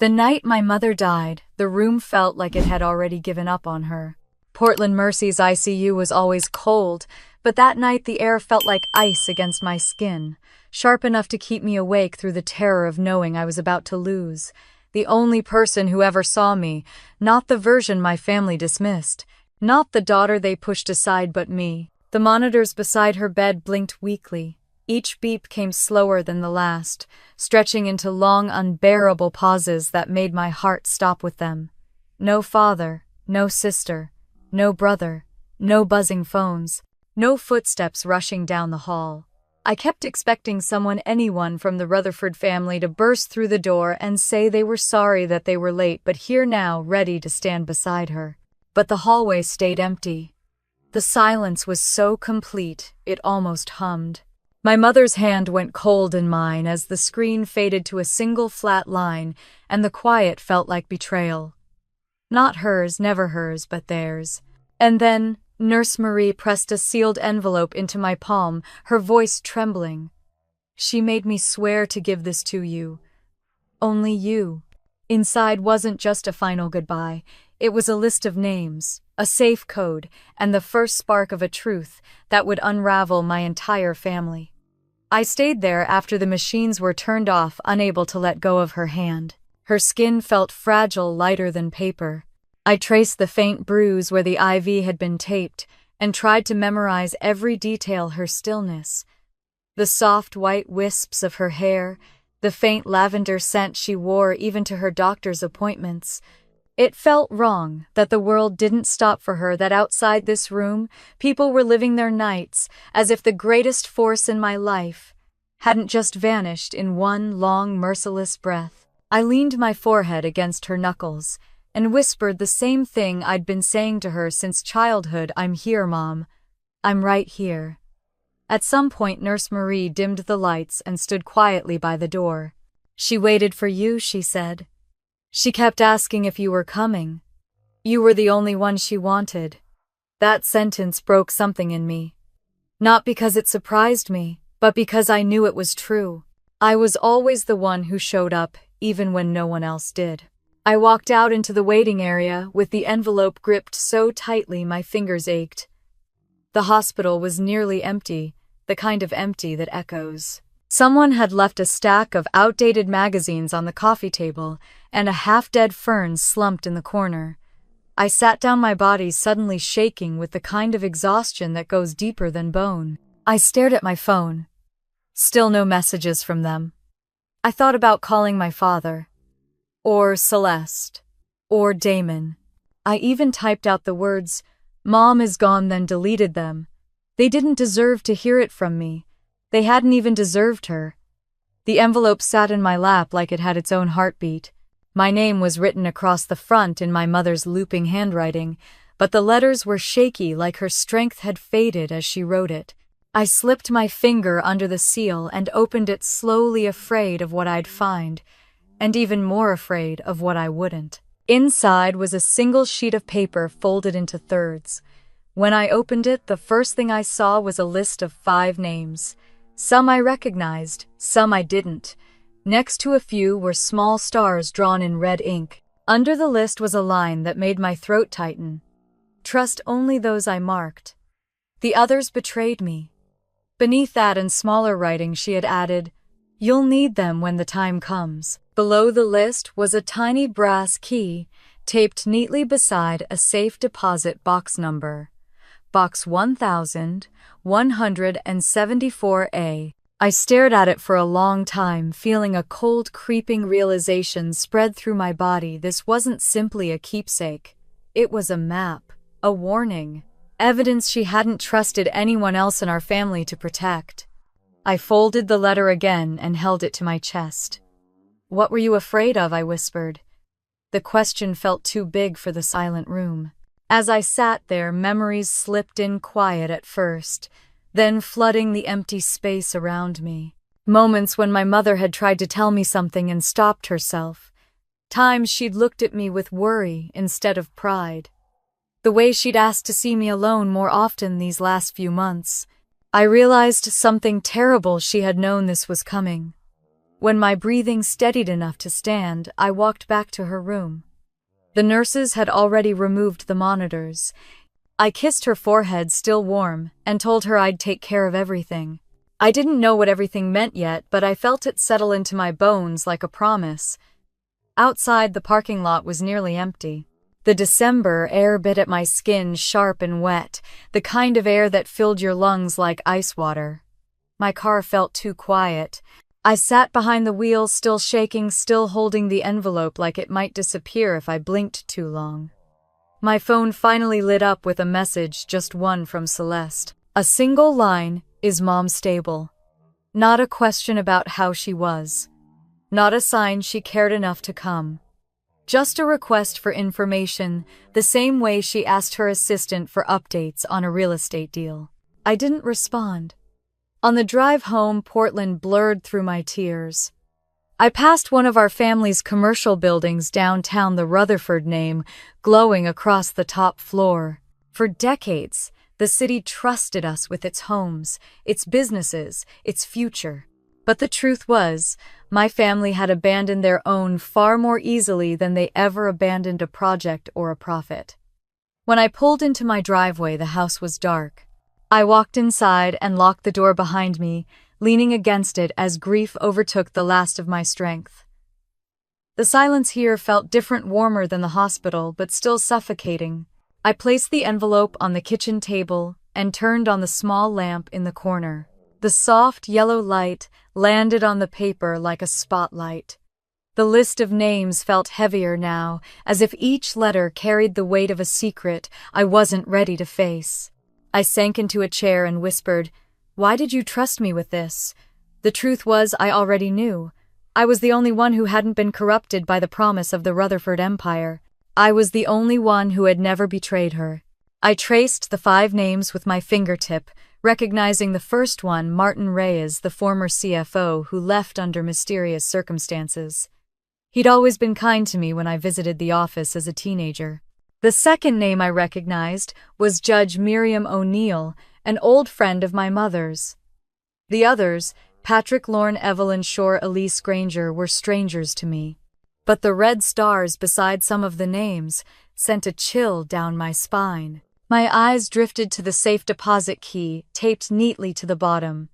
The night my mother died, the room felt like it had already given up on her. Portland Mercy's ICU was always cold, but that night the air felt like ice against my skin, sharp enough to keep me awake through the terror of knowing I was about to lose the only person who ever saw me, not the version my family dismissed, not the daughter they pushed aside, but me. The monitors beside her bed blinked weakly. Each beep came slower than the last, stretching into long, unbearable pauses that made my heart stop with them. No father, no sister, no brother, no buzzing phones, no footsteps rushing down the hall. I kept expecting anyone from the Rutherford family to burst through the door and say they were sorry that they were late, but here now, ready to stand beside her. But the hallway stayed empty. The silence was so complete, it almost hummed. My mother's hand went cold in mine as the screen faded to a single flat line, and the quiet felt like betrayal. Not hers, never hers, but theirs. And then Nurse Marie pressed a sealed envelope into my palm, her voice trembling. She made me swear to give this to you. Only you. Inside wasn't just a final goodbye. It was a list of names, a safe code, and the first spark of a truth that would unravel my entire family. I stayed there after the machines were turned off, unable to let go of her hand. Her skin felt fragile, lighter than paper. I traced the faint bruise where the IV had been taped and tried to memorize every detail: her stillness, the soft white wisps of her hair, the faint lavender scent she wore even to her doctor's appointments. It felt wrong that the world didn't stop for her, that outside this room, people were living their nights as if the greatest force in my life hadn't just vanished in one long, merciless breath. I leaned my forehead against her knuckles and whispered the same thing I'd been saying to her since childhood. I'm here, Mom. I'm right here. At some point, Nurse Marie dimmed the lights and stood quietly by the door. She waited for you, she said. She kept asking if you were coming. You were the only one she wanted. That sentence broke something in me. Not because it surprised me, but because I knew it was true. I was always the one who showed up, even when no one else did. I walked out into the waiting area with the envelope gripped so tightly my fingers ached. The hospital was nearly empty, the kind of empty that echoes. Someone had left a stack of outdated magazines on the coffee table, and a half-dead fern slumped in the corner. I sat down, my body suddenly shaking with the kind of exhaustion that goes deeper than bone. I stared at my phone. Still no messages from them. I thought about calling my father. Or Celeste. Or Damon. I even typed out the words, "Mom is gone," then deleted them. They didn't deserve to hear it from me. They hadn't even deserved her. The envelope sat in my lap like it had its own heartbeat. My name was written across the front in my mother's looping handwriting, but the letters were shaky, like her strength had faded as she wrote it. I slipped my finger under the seal and opened it slowly, afraid of what I'd find, and even more afraid of what I wouldn't. Inside was a single sheet of paper folded into thirds. When I opened it, the first thing I saw was a list of 5 names. Some I recognized, some I didn't. Next to a few were small stars drawn in red ink. Under the list was a line that made my throat tighten. Trust only those I marked. The others betrayed me. Beneath that, in smaller writing, she had added, "You'll need them when the time comes." Below the list was a tiny brass key, taped neatly beside a safe deposit box number. Box 1174A. I stared at it for a long time, feeling a cold, creeping realization spread through my body. This wasn't simply a keepsake. It was a map, a warning, evidence she hadn't trusted anyone else in our family to protect. I folded the letter again and held it to my chest. "What were you afraid of?" I whispered. The question felt too big for the silent room. As I sat there, memories slipped in quiet at first, then flooding the empty space around me. Moments when my mother had tried to tell me something and stopped herself. Times she'd looked at me with worry instead of pride. The way she'd asked to see me alone more often these last few months. I realized something terrible. She had known this was coming. When my breathing steadied enough to stand, I walked back to her room. The nurses had already removed the monitors. I kissed her forehead, still warm, and told her I'd take care of everything. I didn't know what everything meant yet, but I felt it settle into my bones like a promise. Outside, the parking lot was nearly empty. The December air bit at my skin, sharp and wet, the kind of air that filled your lungs like ice water. My car felt too quiet. I sat behind the wheel, still shaking, still holding the envelope like it might disappear if I blinked too long. My phone finally lit up with a message, just one from Celeste. A single line, "Is Mom stable?" Not a question about how she was. Not a sign she cared enough to come. Just a request for information, the same way she asked her assistant for updates on a real estate deal. I didn't respond. On the drive home, Portland blurred through my tears. I passed one of our family's commercial buildings downtown, the Rutherford name glowing across the top floor. For decades, the city trusted us with its homes, its businesses, its future. But the truth was, my family had abandoned their own far more easily than they ever abandoned a project or a profit. When I pulled into my driveway, the house was dark. I walked inside and locked the door behind me, leaning against it as grief overtook the last of my strength. The silence here felt different, warmer than the hospital, but still suffocating. I placed the envelope on the kitchen table and turned on the small lamp in the corner. The soft yellow light landed on the paper like a spotlight. The list of names felt heavier now, as if each letter carried the weight of a secret I wasn't ready to face. I sank into a chair and whispered, "Why did you trust me with this?" The truth was, I already knew. I was the only one who hadn't been corrupted by the promise of the Rutherford Empire. I was the only one who had never betrayed her. I traced the 5 names with my fingertip, recognizing the first one, Martin Reyes, the former CFO who left under mysterious circumstances. He'd always been kind to me when I visited the office as a teenager. The second name I recognized was Judge Miriam O'Neill, an old friend of my mother's. The others, Patrick Lorne, Evelyn Shore, Elise Granger, were strangers to me. But the red stars beside some of the names sent a chill down my spine. My eyes drifted to the safe deposit key, taped neatly to the bottom.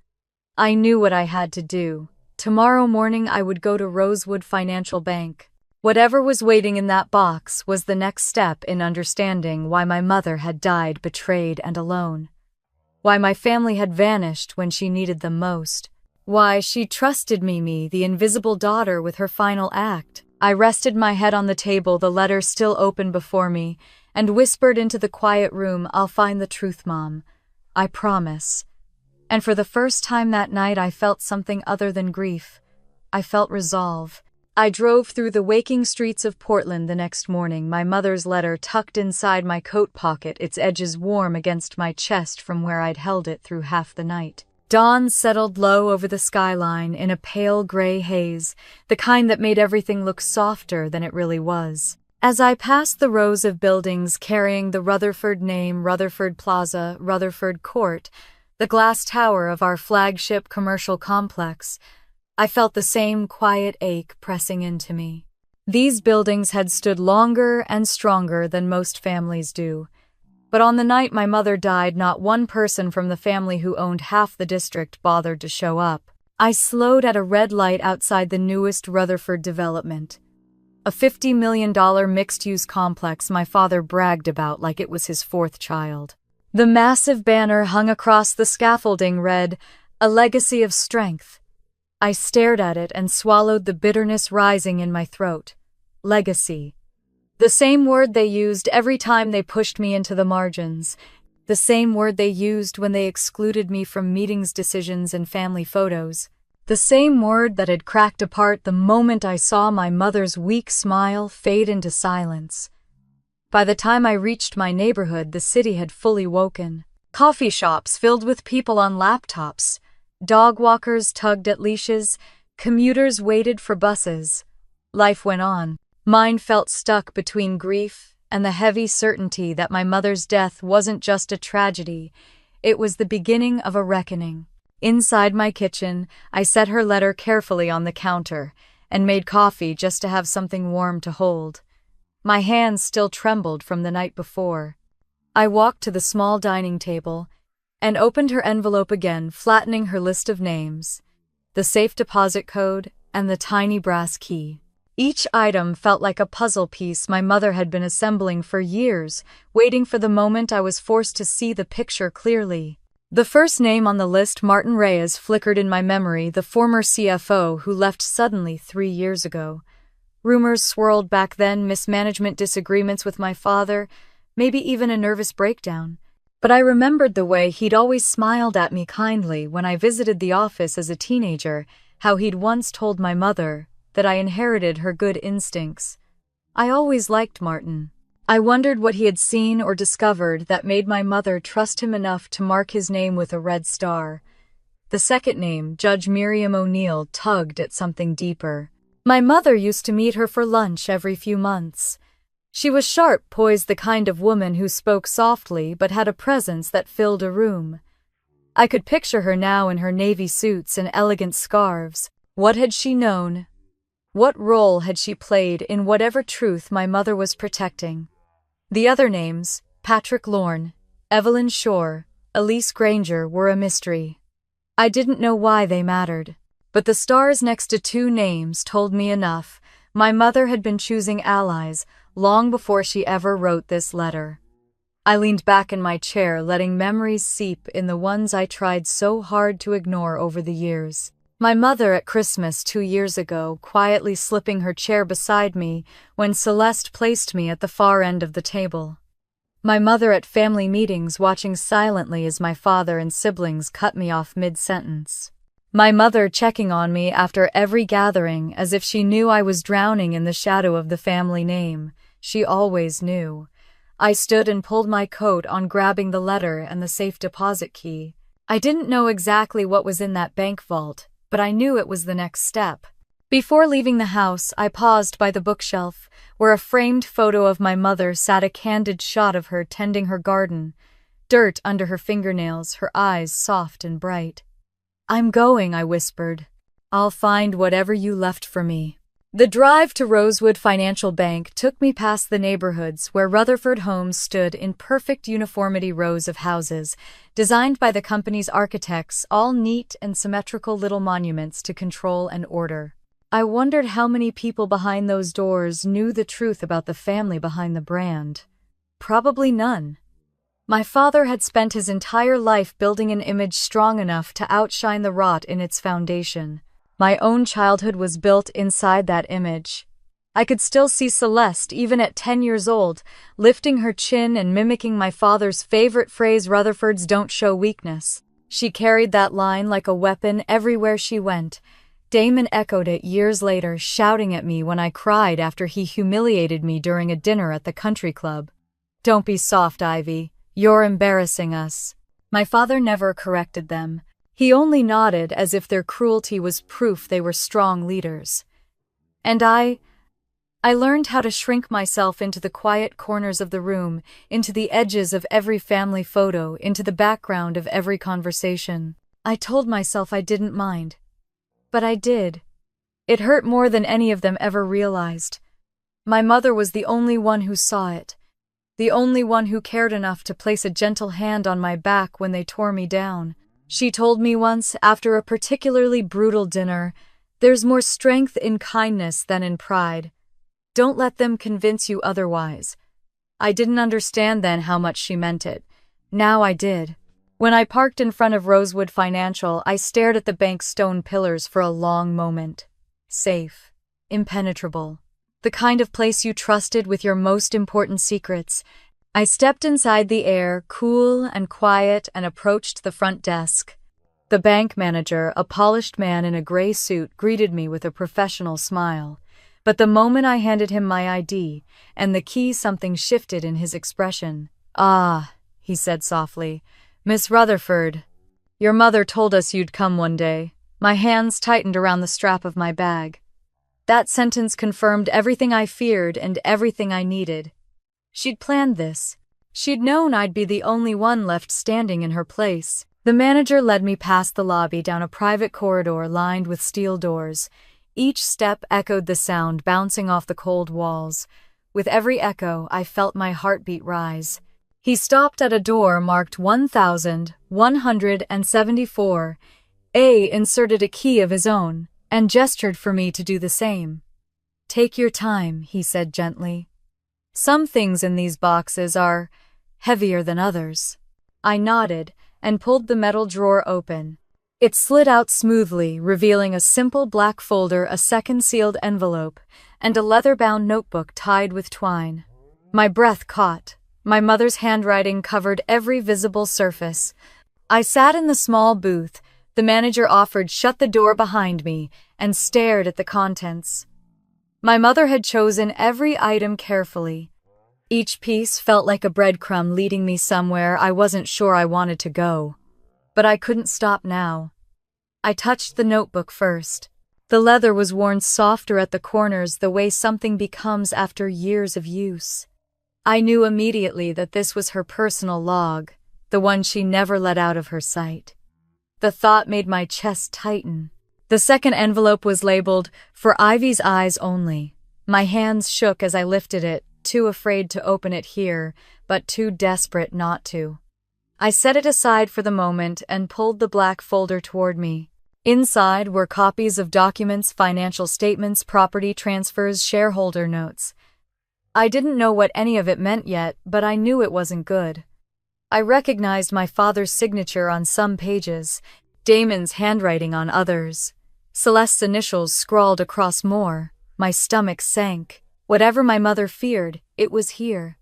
I knew what I had to do. Tomorrow morning I would go to Rosewood Financial Bank. Whatever was waiting in that box was the next step in understanding why my mother had died betrayed and alone. Why my family had vanished when she needed them most. Why she trusted me, the invisible daughter, with her final act. I rested my head on the table, the letter still open before me, and whispered into the quiet room, "I'll find the truth, Mom. I promise." And for the first time that night I felt something other than grief. I felt resolve. I drove through the waking streets of Portland the next morning, my mother's letter tucked inside my coat pocket, its edges warm against my chest from where I'd held it through half the night. Dawn settled low over the skyline in a pale gray haze, the kind that made everything look softer than it really was. As I passed the rows of buildings carrying the Rutherford name, Rutherford Plaza, Rutherford Court, the glass tower of our flagship commercial complex, I felt the same quiet ache pressing into me. These buildings had stood longer and stronger than most families do. But on the night my mother died, not one person from the family who owned half the district bothered to show up. I slowed at a red light outside the newest Rutherford development. A $50 million mixed-use complex my father bragged about like it was his 4th child. The massive banner hung across the scaffolding read, "A legacy of strength." I stared at it and swallowed the bitterness rising in my throat. Legacy. The same word they used every time they pushed me into the margins. The same word they used when they excluded me from meetings, decisions, and family photos. The same word that had cracked apart the moment I saw my mother's weak smile fade into silence. By the time I reached my neighborhood, the city had fully woken. Coffee shops filled with people on laptops. Dog walkers tugged at leashes. Commuters waited for buses. Life went on. Mine felt stuck between grief and the heavy certainty that my mother's death wasn't just a tragedy, it was the beginning of a reckoning. Inside my kitchen, I set her letter carefully on the counter and made coffee just to have something warm to hold. My hands still trembled from the night before. I walked to the small dining table and opened her envelope again, flattening her list of names, the safe deposit code, and the tiny brass key. Each item felt like a puzzle piece my mother had been assembling for years, waiting for the moment I was forced to see the picture clearly. The first name on the list, Martin Reyes, flickered in my memory, the former CFO who left suddenly 3 years ago. Rumors swirled back then, mismanagement, disagreements with my father, maybe even a nervous breakdown. But I remembered the way he'd always smiled at me kindly when I visited the office as a teenager, how he'd once told my mother that I inherited her good instincts. I always liked Martin. I wondered what he had seen or discovered that made my mother trust him enough to mark his name with a red star. The second name, Judge Miriam O'Neill, tugged at something deeper. My mother used to meet her for lunch every few months. She was sharp, poised, the kind of woman who spoke softly but had a presence that filled a room. I could picture her now in her navy suits and elegant scarves. What had she known? What role had she played in whatever truth my mother was protecting? The other names, Patrick Lorne, Evelyn Shore, Elise Granger, were a mystery. I didn't know why they mattered, but the stars next to 2 names told me enough. My mother had been choosing allies long before she ever wrote this letter. I leaned back in my chair, letting memories seep in the ones I tried so hard to ignore over the years. My mother at Christmas 2 years ago, quietly slipping her chair beside me when Celeste placed me at the far end of the table. My mother at family meetings, watching silently as my father and siblings cut me off mid-sentence. My mother checking on me after every gathering as if she knew I was drowning in the shadow of the family name. She always knew. I stood and pulled my coat on, grabbing the letter and the safe deposit key. I didn't know exactly what was in that bank vault, but I knew it was the next step. Before leaving the house, I paused by the bookshelf, where a framed photo of my mother sat, a candid shot of her tending her garden, dirt under her fingernails, her eyes soft and bright. "I'm going," I whispered. "I'll find whatever you left for me." The drive to Rosewood Financial Bank took me past the neighborhoods where Rutherford homes stood in perfect uniformity, rows of houses, designed by the company's architects, all neat and symmetrical little monuments to control and order. I wondered how many people behind those doors knew the truth about the family behind the brand. Probably none. My father had spent his entire life building an image strong enough to outshine the rot in its foundation. My own childhood was built inside that image. I could still see Celeste, even at 10 years old, lifting her chin and mimicking my father's favorite phrase, "Rutherfords don't show weakness." She carried that line like a weapon everywhere she went. Damon echoed it years later, shouting at me when I cried after he humiliated me during a dinner at the country club. "Don't be soft, Ivy. You're embarrassing us." My father never corrected them. He only nodded as if their cruelty was proof they were strong leaders. And I learned how to shrink myself into the quiet corners of the room, into the edges of every family photo, into the background of every conversation. I told myself I didn't mind. But I did. It hurt more than any of them ever realized. My mother was the only one who saw it, the only one who cared enough to place a gentle hand on my back when they tore me down. She told me once, after a particularly brutal dinner, "There's more strength in kindness than in pride. Don't let them convince you otherwise." I didn't understand then how much she meant it. Now I did. When I parked in front of Rosewood Financial, I stared at the bank's stone pillars for a long moment. Safe. Impenetrable. The kind of place you trusted with your most important secrets. I stepped inside, the air cool and quiet, and approached the front desk. The bank manager, a polished man in a gray suit, greeted me with a professional smile. But the moment I handed him my ID and the key, something shifted in his expression. "Ah," he said softly. "Miss Rutherford, your mother told us you'd come one day." My hands tightened around the strap of my bag. That sentence confirmed everything I feared and everything I needed. She'd planned this. She'd known I'd be the only one left standing in her place. The manager led me past the lobby down a private corridor lined with steel doors. Each step echoed the sound bouncing off the cold walls. With every echo, I felt my heartbeat rise. He stopped at a door marked 1174. A inserted a key of his own and gestured for me to do the same. "Take your time," he said gently. "Some things in these boxes are heavier than others." I nodded and pulled the metal drawer open. It slid out smoothly, revealing a simple black folder, a second sealed envelope, and a leather-bound notebook tied with twine. My breath caught. My mother's handwriting covered every visible surface. I sat in the small booth. The manager offered shut the door behind me and stared at the contents. My mother had chosen every item carefully. Each piece felt like a breadcrumb leading me somewhere I wasn't sure I wanted to go. But I couldn't stop now. I touched the notebook first. The leather was worn softer at the corners, the way something becomes after years of use. I knew immediately that this was her personal log, the one she never let out of her sight. The thought made my chest tighten. The second envelope was labeled, "For Ivy's eyes only." My hands shook as I lifted it, too afraid to open it here, but too desperate not to. I set it aside for the moment and pulled the black folder toward me. Inside were copies of documents, financial statements, property transfers, shareholder notes. I didn't know what any of it meant yet, but I knew it wasn't good. I recognized my father's signature on some pages, Damon's handwriting on others. Celeste's initials scrawled across more. My stomach sank. Whatever my mother feared, it was here.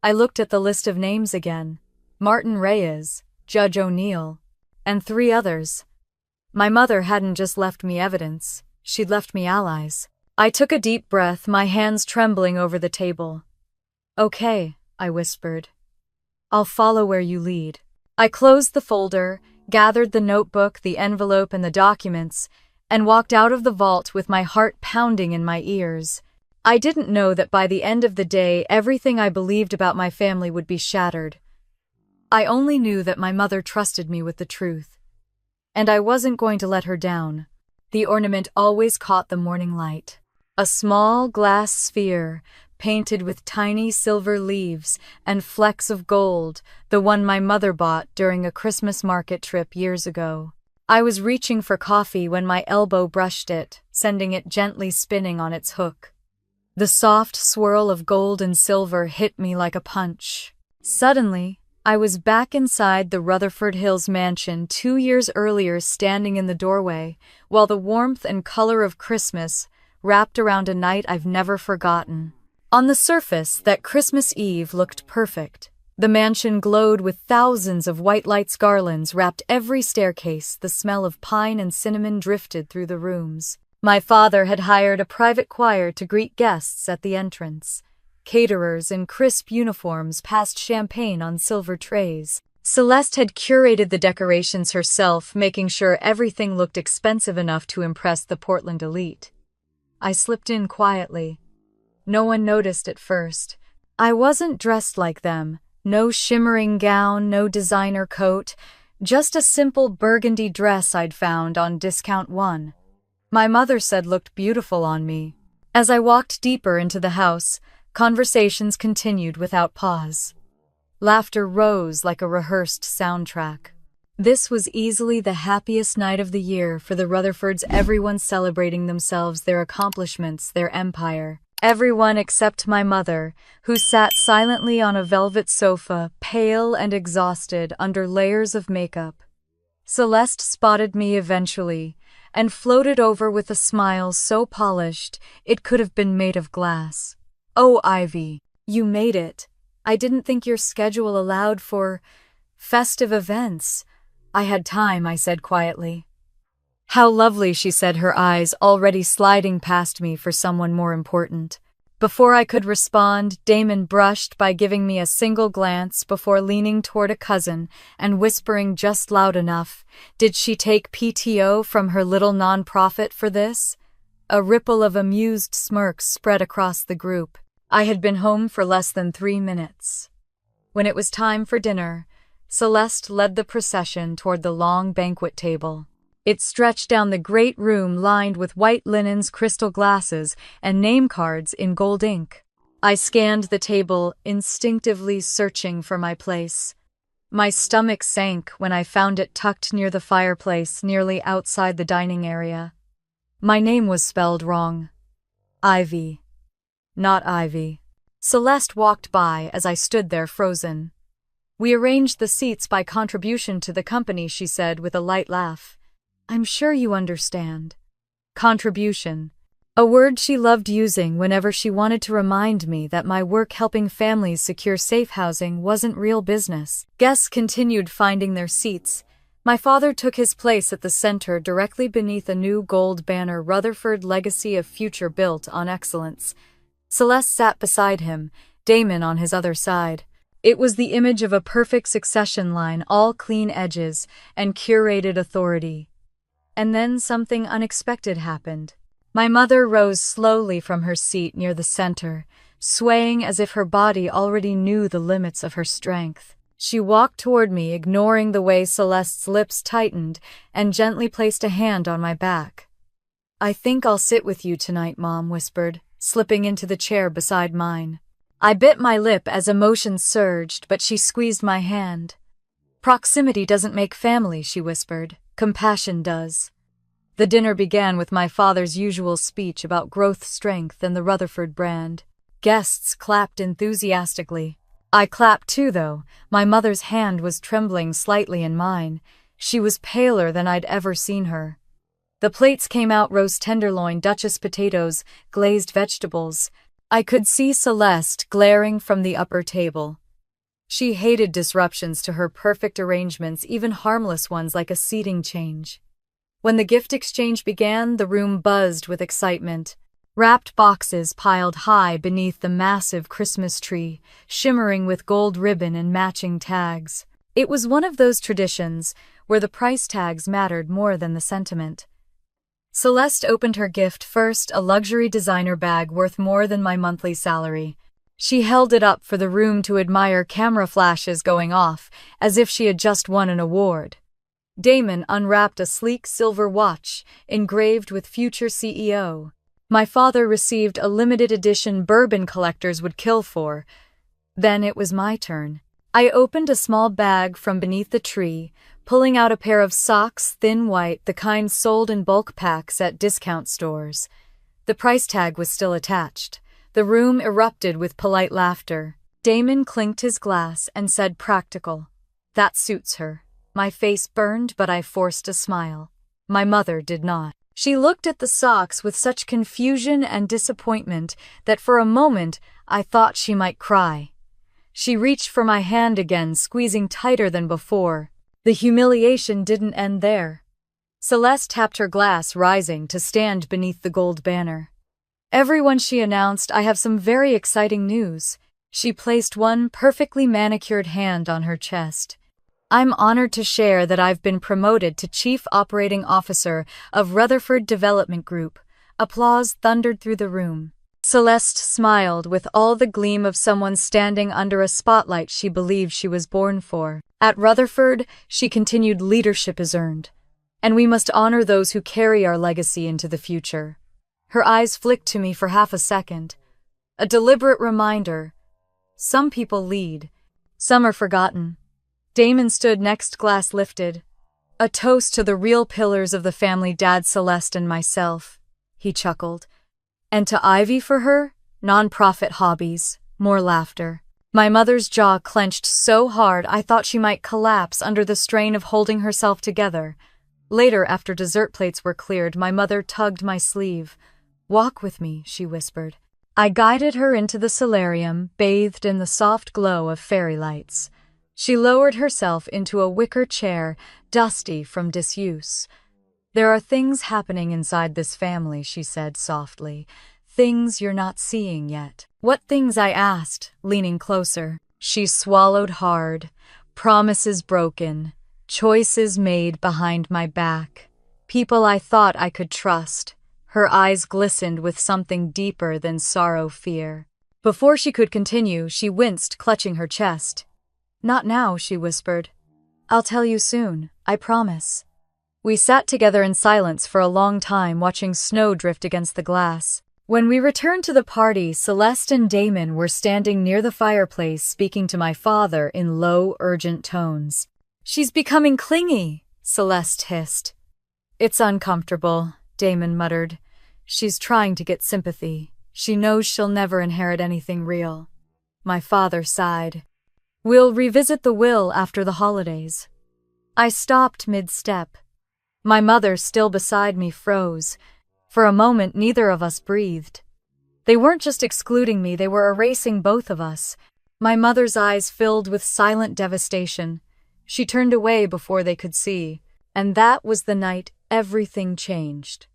I looked at the list of names again. Martin Reyes, Judge O'Neill, and 3 others. My mother hadn't just left me evidence, she'd left me allies. I took a deep breath, my hands trembling over the table. "Okay," I whispered. "I'll follow where you lead." I closed the folder, gathered the notebook, the envelope, and the documents, and walked out of the vault with my heart pounding in my ears. I didn't know that by the end of the day, everything I believed about my family would be shattered. I only knew that my mother trusted me with the truth. And I wasn't going to let her down. The ornament always caught the morning light. A small glass sphere, painted with tiny silver leaves and flecks of gold, the one my mother bought during a Christmas market trip years ago. I was reaching for coffee when my elbow brushed it, sending it gently spinning on its hook. The soft swirl of gold and silver hit me like a punch. Suddenly, I was back inside the Rutherford Hills mansion 2 years earlier, standing in the doorway, while the warmth and color of Christmas wrapped around a night I've never forgotten. On the surface, that Christmas Eve looked perfect. The mansion glowed with thousands of white lights, garlands wrapped every staircase, the smell of pine and cinnamon drifted through the rooms. My father had hired a private choir to greet guests at the entrance. Caterers in crisp uniforms passed champagne on silver trays. Celeste had curated the decorations herself, making sure everything looked expensive enough to impress the Portland elite. I slipped in quietly. No one noticed at first. I wasn't dressed like them. No shimmering gown, no designer coat, just a simple burgundy dress I'd found on Discount One. My mother said looked beautiful on me. As I walked deeper into the house, conversations continued without pause. Laughter rose like a rehearsed soundtrack. This was easily the happiest night of the year for the Rutherfords, everyone celebrating themselves, their accomplishments, their empire. Everyone except my mother, who sat silently on a velvet sofa, pale and exhausted under layers of makeup. Celeste spotted me eventually and floated over with a smile so polished it could have been made of glass. "Oh, Ivy, you made it. I didn't think your schedule allowed for festive events." "I had time," I said quietly. "How lovely," she said, her eyes already sliding past me for someone more important. Before I could respond, Damon brushed by giving me a single glance before leaning toward a cousin and whispering just loud enough, "Did she take PTO from her little nonprofit for this?" A ripple of amused smirks spread across the group. I had been home for less than 3 minutes. When it was time for dinner, Celeste led the procession toward the long banquet table. It stretched down the great room lined with white linens, crystal glasses, and name cards in gold ink. I scanned the table, instinctively searching for my place. My stomach sank when I found it tucked near the fireplace, nearly outside the dining area. My name was spelled wrong. Ivy. Not Ivy. Celeste walked by as I stood there frozen. "We arranged the seats by contribution to the company," she said with a light laugh. "I'm sure you understand." Contribution. A word she loved using whenever she wanted to remind me that my work helping families secure safe housing wasn't real business. Guests continued finding their seats. My father took his place at the center directly beneath a new gold banner, "Rutherford Legacy of Future Built on Excellence." Celeste sat beside him, Damon on his other side. It was the image of a perfect succession line, all clean edges and curated authority. And then something unexpected happened. My mother rose slowly from her seat near the center, swaying as if her body already knew the limits of her strength. She walked toward me, ignoring the way Celeste's lips tightened, and gently placed a hand on my back. "I think I'll sit with you tonight," Mom whispered, slipping into the chair beside mine. I bit my lip as emotion surged, but she squeezed my hand. "Proximity doesn't make family," she whispered. "Compassion does." The dinner began with my father's usual speech about growth, strength, and the Rutherford brand. Guests clapped enthusiastically. I clapped too, though. My mother's hand was trembling slightly in mine. She was paler than I'd ever seen her. The plates came out: roast tenderloin, Duchess potatoes, glazed vegetables. I could see Celeste glaring from the upper table. She hated disruptions to her perfect arrangements, even harmless ones like a seating change. When the gift exchange began, the room buzzed with excitement. Wrapped boxes piled high beneath the massive Christmas tree, shimmering with gold ribbon and matching tags. It was one of those traditions where the price tags mattered more than the sentiment. Celeste opened her gift first, a luxury designer bag worth more than my monthly salary. She held it up for the room to admire, camera flashes going off, as if she had just won an award. Damon unwrapped a sleek silver watch, engraved with future CEO. My father received a limited edition bourbon collectors would kill for. Then it was my turn. I opened a small bag from beneath the tree, pulling out a pair of socks, thin white, the kind sold in bulk packs at discount stores. The price tag was still attached. The room erupted with polite laughter. Damon clinked his glass and said, "Practical. That suits her." My face burned, but I forced a smile. My mother did not. She looked at the socks with such confusion and disappointment that for a moment I thought she might cry. She reached for my hand again, squeezing tighter than before. The humiliation didn't end there. Celeste tapped her glass, rising to stand beneath the gold banner. "Everyone," she announced, "I have some very exciting news." She placed one perfectly manicured hand on her chest. "I'm honored to share that I've been promoted to Chief Operating Officer of Rutherford Development Group." Applause thundered through the room. Celeste smiled with all the gleam of someone standing under a spotlight she believed she was born for. "At Rutherford," she continued, "leadership is earned, and we must honor those who carry our legacy into the future." Her eyes flicked to me for half a second. A deliberate reminder. Some people lead. Some are forgotten. Damon stood next, glass lifted. "A toast to the real pillars of the family, Dad, Celeste, and myself," he chuckled. "And to Ivy for her non-profit hobbies." More laughter. My mother's jaw clenched so hard I thought she might collapse under the strain of holding herself together. Later, after dessert plates were cleared, my mother tugged my sleeve. "Walk with me," she whispered. I guided her into the solarium, bathed in the soft glow of fairy lights. She lowered herself into a wicker chair, dusty from disuse. "There are things happening inside this family," she said softly. "Things you're not seeing yet." "What things?" I asked, leaning closer. She swallowed hard. "Promises broken. Choices made behind my back. People I thought I could trust." Her eyes glistened with something deeper than sorrow, fear. Before she could continue, she winced, clutching her chest. "Not now," she whispered. I'll tell you soon, I promise. We sat together in silence for a long time, watching snow drift against the glass. When we returned to the party, Celeste and Damon were standing near the fireplace speaking to my father in low, urgent tones. "She's becoming clingy," Celeste hissed. "It's uncomfortable," Damon muttered. "She's trying to get sympathy. She knows she'll never inherit anything real." My father sighed. "We'll revisit the will after the holidays." I stopped mid-step. My mother, still beside me, froze. For a moment, neither of us breathed. They weren't just excluding me, they were erasing both of us. My mother's eyes filled with silent devastation. She turned away before they could see, and that was the night everything changed.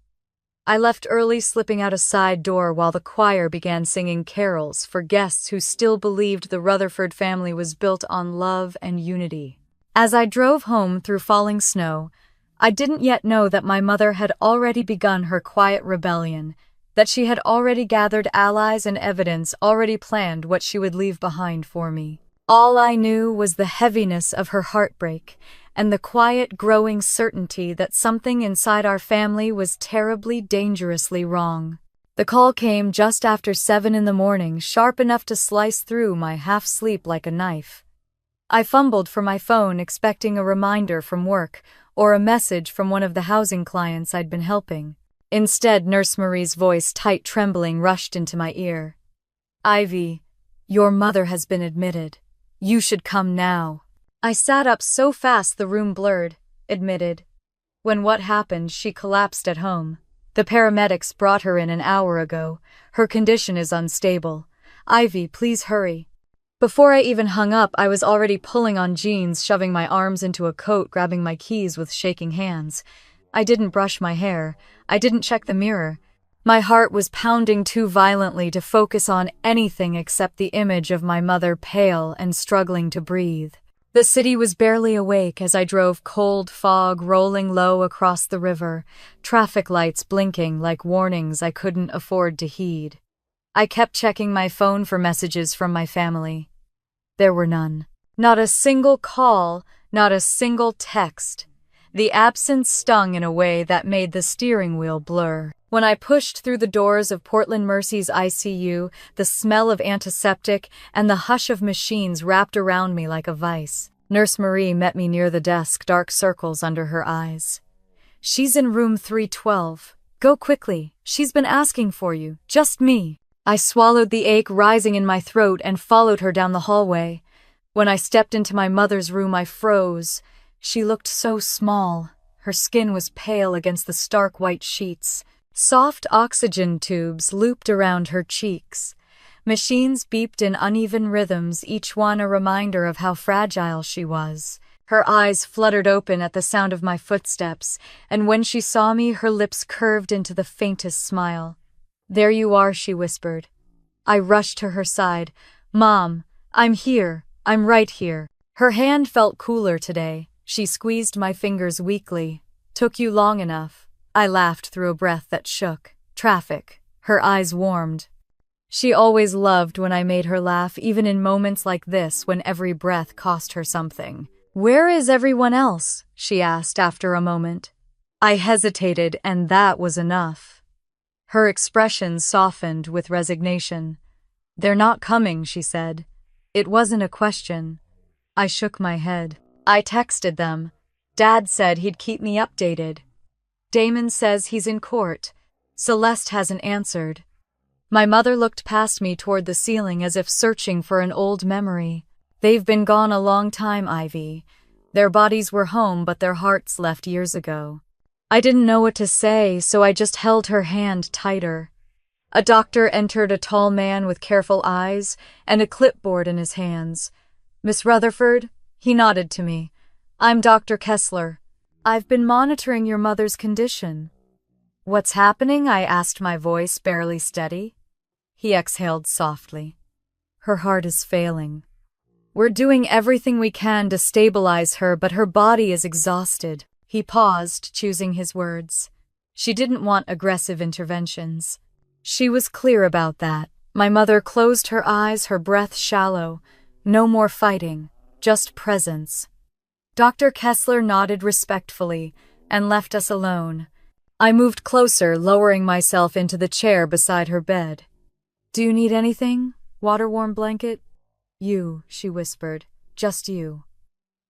I left early, slipping out a side door while the choir began singing carols for guests who still believed the Rutherford family was built on love and unity. As I drove home through falling snow, I didn't yet know that my mother had already begun her quiet rebellion, that she had already gathered allies and evidence, already planned what she would leave behind for me. All I knew was the heaviness of her heartbreak and the quiet, growing certainty that something inside our family was terribly, dangerously wrong. The call came just after 7 in the morning, sharp enough to slice through my half-sleep like a knife. I fumbled for my phone, expecting a reminder from work or a message from one of the housing clients I'd been helping. Instead, Nurse Marie's voice, tight trembling, rushed into my ear. "Ivy, your mother has been admitted. You should come now." I sat up so fast the room blurred. "Admitted? When what happened? She collapsed at home. The paramedics brought her in an hour ago. Her condition is unstable. Ivy, please hurry." Before I even hung up, I was already pulling on jeans, shoving my arms into a coat, grabbing my keys with shaking hands. I didn't brush my hair. I didn't check the mirror. My heart was pounding too violently to focus on anything except the image of my mother, pale and struggling to breathe. The city was barely awake as I drove, cold fog rolling low across the river, traffic lights blinking like warnings I couldn't afford to heed. I kept checking my phone for messages from my family. There were none. Not a single call, not a single text. The absence stung in a way that made the steering wheel blur. When I pushed through the doors of Portland Mercy's ICU, the smell of antiseptic and the hush of machines wrapped around me like a vice. Nurse Marie met me near the desk, dark circles under her eyes. "She's in room 312. Go quickly. She's been asking for you. Just me." I swallowed the ache rising in my throat and followed her down the hallway. When I stepped into my mother's room, I froze. She looked so small. Her skin was pale against the stark white sheets. Soft oxygen tubes looped around her cheeks. Machines beeped in uneven rhythms, each one a reminder of how fragile she was. Her eyes fluttered open at the sound of my footsteps, and when she saw me, her lips curved into the faintest smile. "There you are," she whispered. I rushed to her side. "Mom, I'm here. I'm right here." Her hand felt cooler today. She squeezed my fingers weakly. "Took you long enough." I laughed through a breath that shook. Traffic. Her eyes warmed. She always loved when I made her laugh, even in moments like this when every breath cost her something. "Where is everyone else?" she asked after a moment. I hesitated, and that was enough. Her expression softened with resignation. "They're not coming," she said. It wasn't a question. I shook my head. "I texted them. Dad said he'd keep me updated. Damon says he's in court. Celeste hasn't answered." My mother looked past me toward the ceiling as if searching for an old memory. "They've been gone a long time, Ivy. Their bodies were home, but their hearts left years ago." I didn't know what to say, so I just held her hand tighter. A doctor entered, a tall man with careful eyes and a clipboard in his hands. "Miss Rutherford?" He nodded to me. "I'm Dr. Kessler. I've been monitoring your mother's condition." "What's happening?" I asked, my voice barely steady. He exhaled softly. "Her heart is failing. We're doing everything we can to stabilize her, but her body is exhausted." He paused, choosing his words. She didn't want aggressive interventions. She was clear about that. My mother closed her eyes, her breath shallow. No more fighting, just presence. Dr. Kessler nodded respectfully and left us alone. I moved closer, lowering myself into the chair beside her bed. "Do you need anything? Water-warm blanket?" "You," she whispered. "Just you."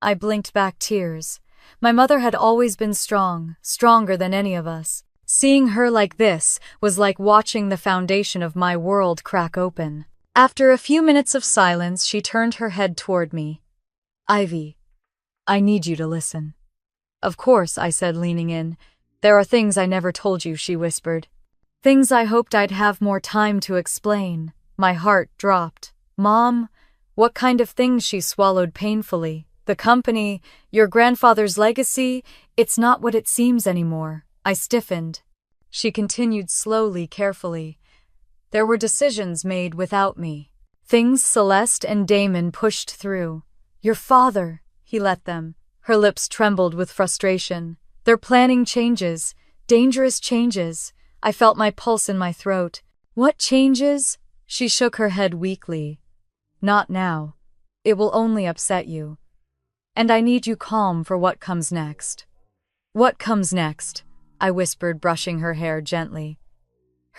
I blinked back tears. My mother had always been strong, stronger than any of us. Seeing her like this was like watching the foundation of my world crack open. After a few minutes of silence, she turned her head toward me. "Ivy, I need you to listen." "Of course," I said, leaning in. "There are things I never told you," she whispered. Things I hoped I'd have more time to explain. My heart dropped. "Mom?" What kind of things? She swallowed painfully. "The company, your grandfather's legacy, it's not what it seems anymore." I stiffened. She continued slowly, carefully. "There were decisions made without me. Things Celeste and Damon pushed through. Your father, he let them." Her lips trembled with frustration. "They're planning changes, dangerous changes." I felt my pulse in my throat. "What changes?" She shook her head weakly. "Not now. It will only upset you. And I need you calm for what comes next." "What comes next?" I whispered, brushing her hair gently.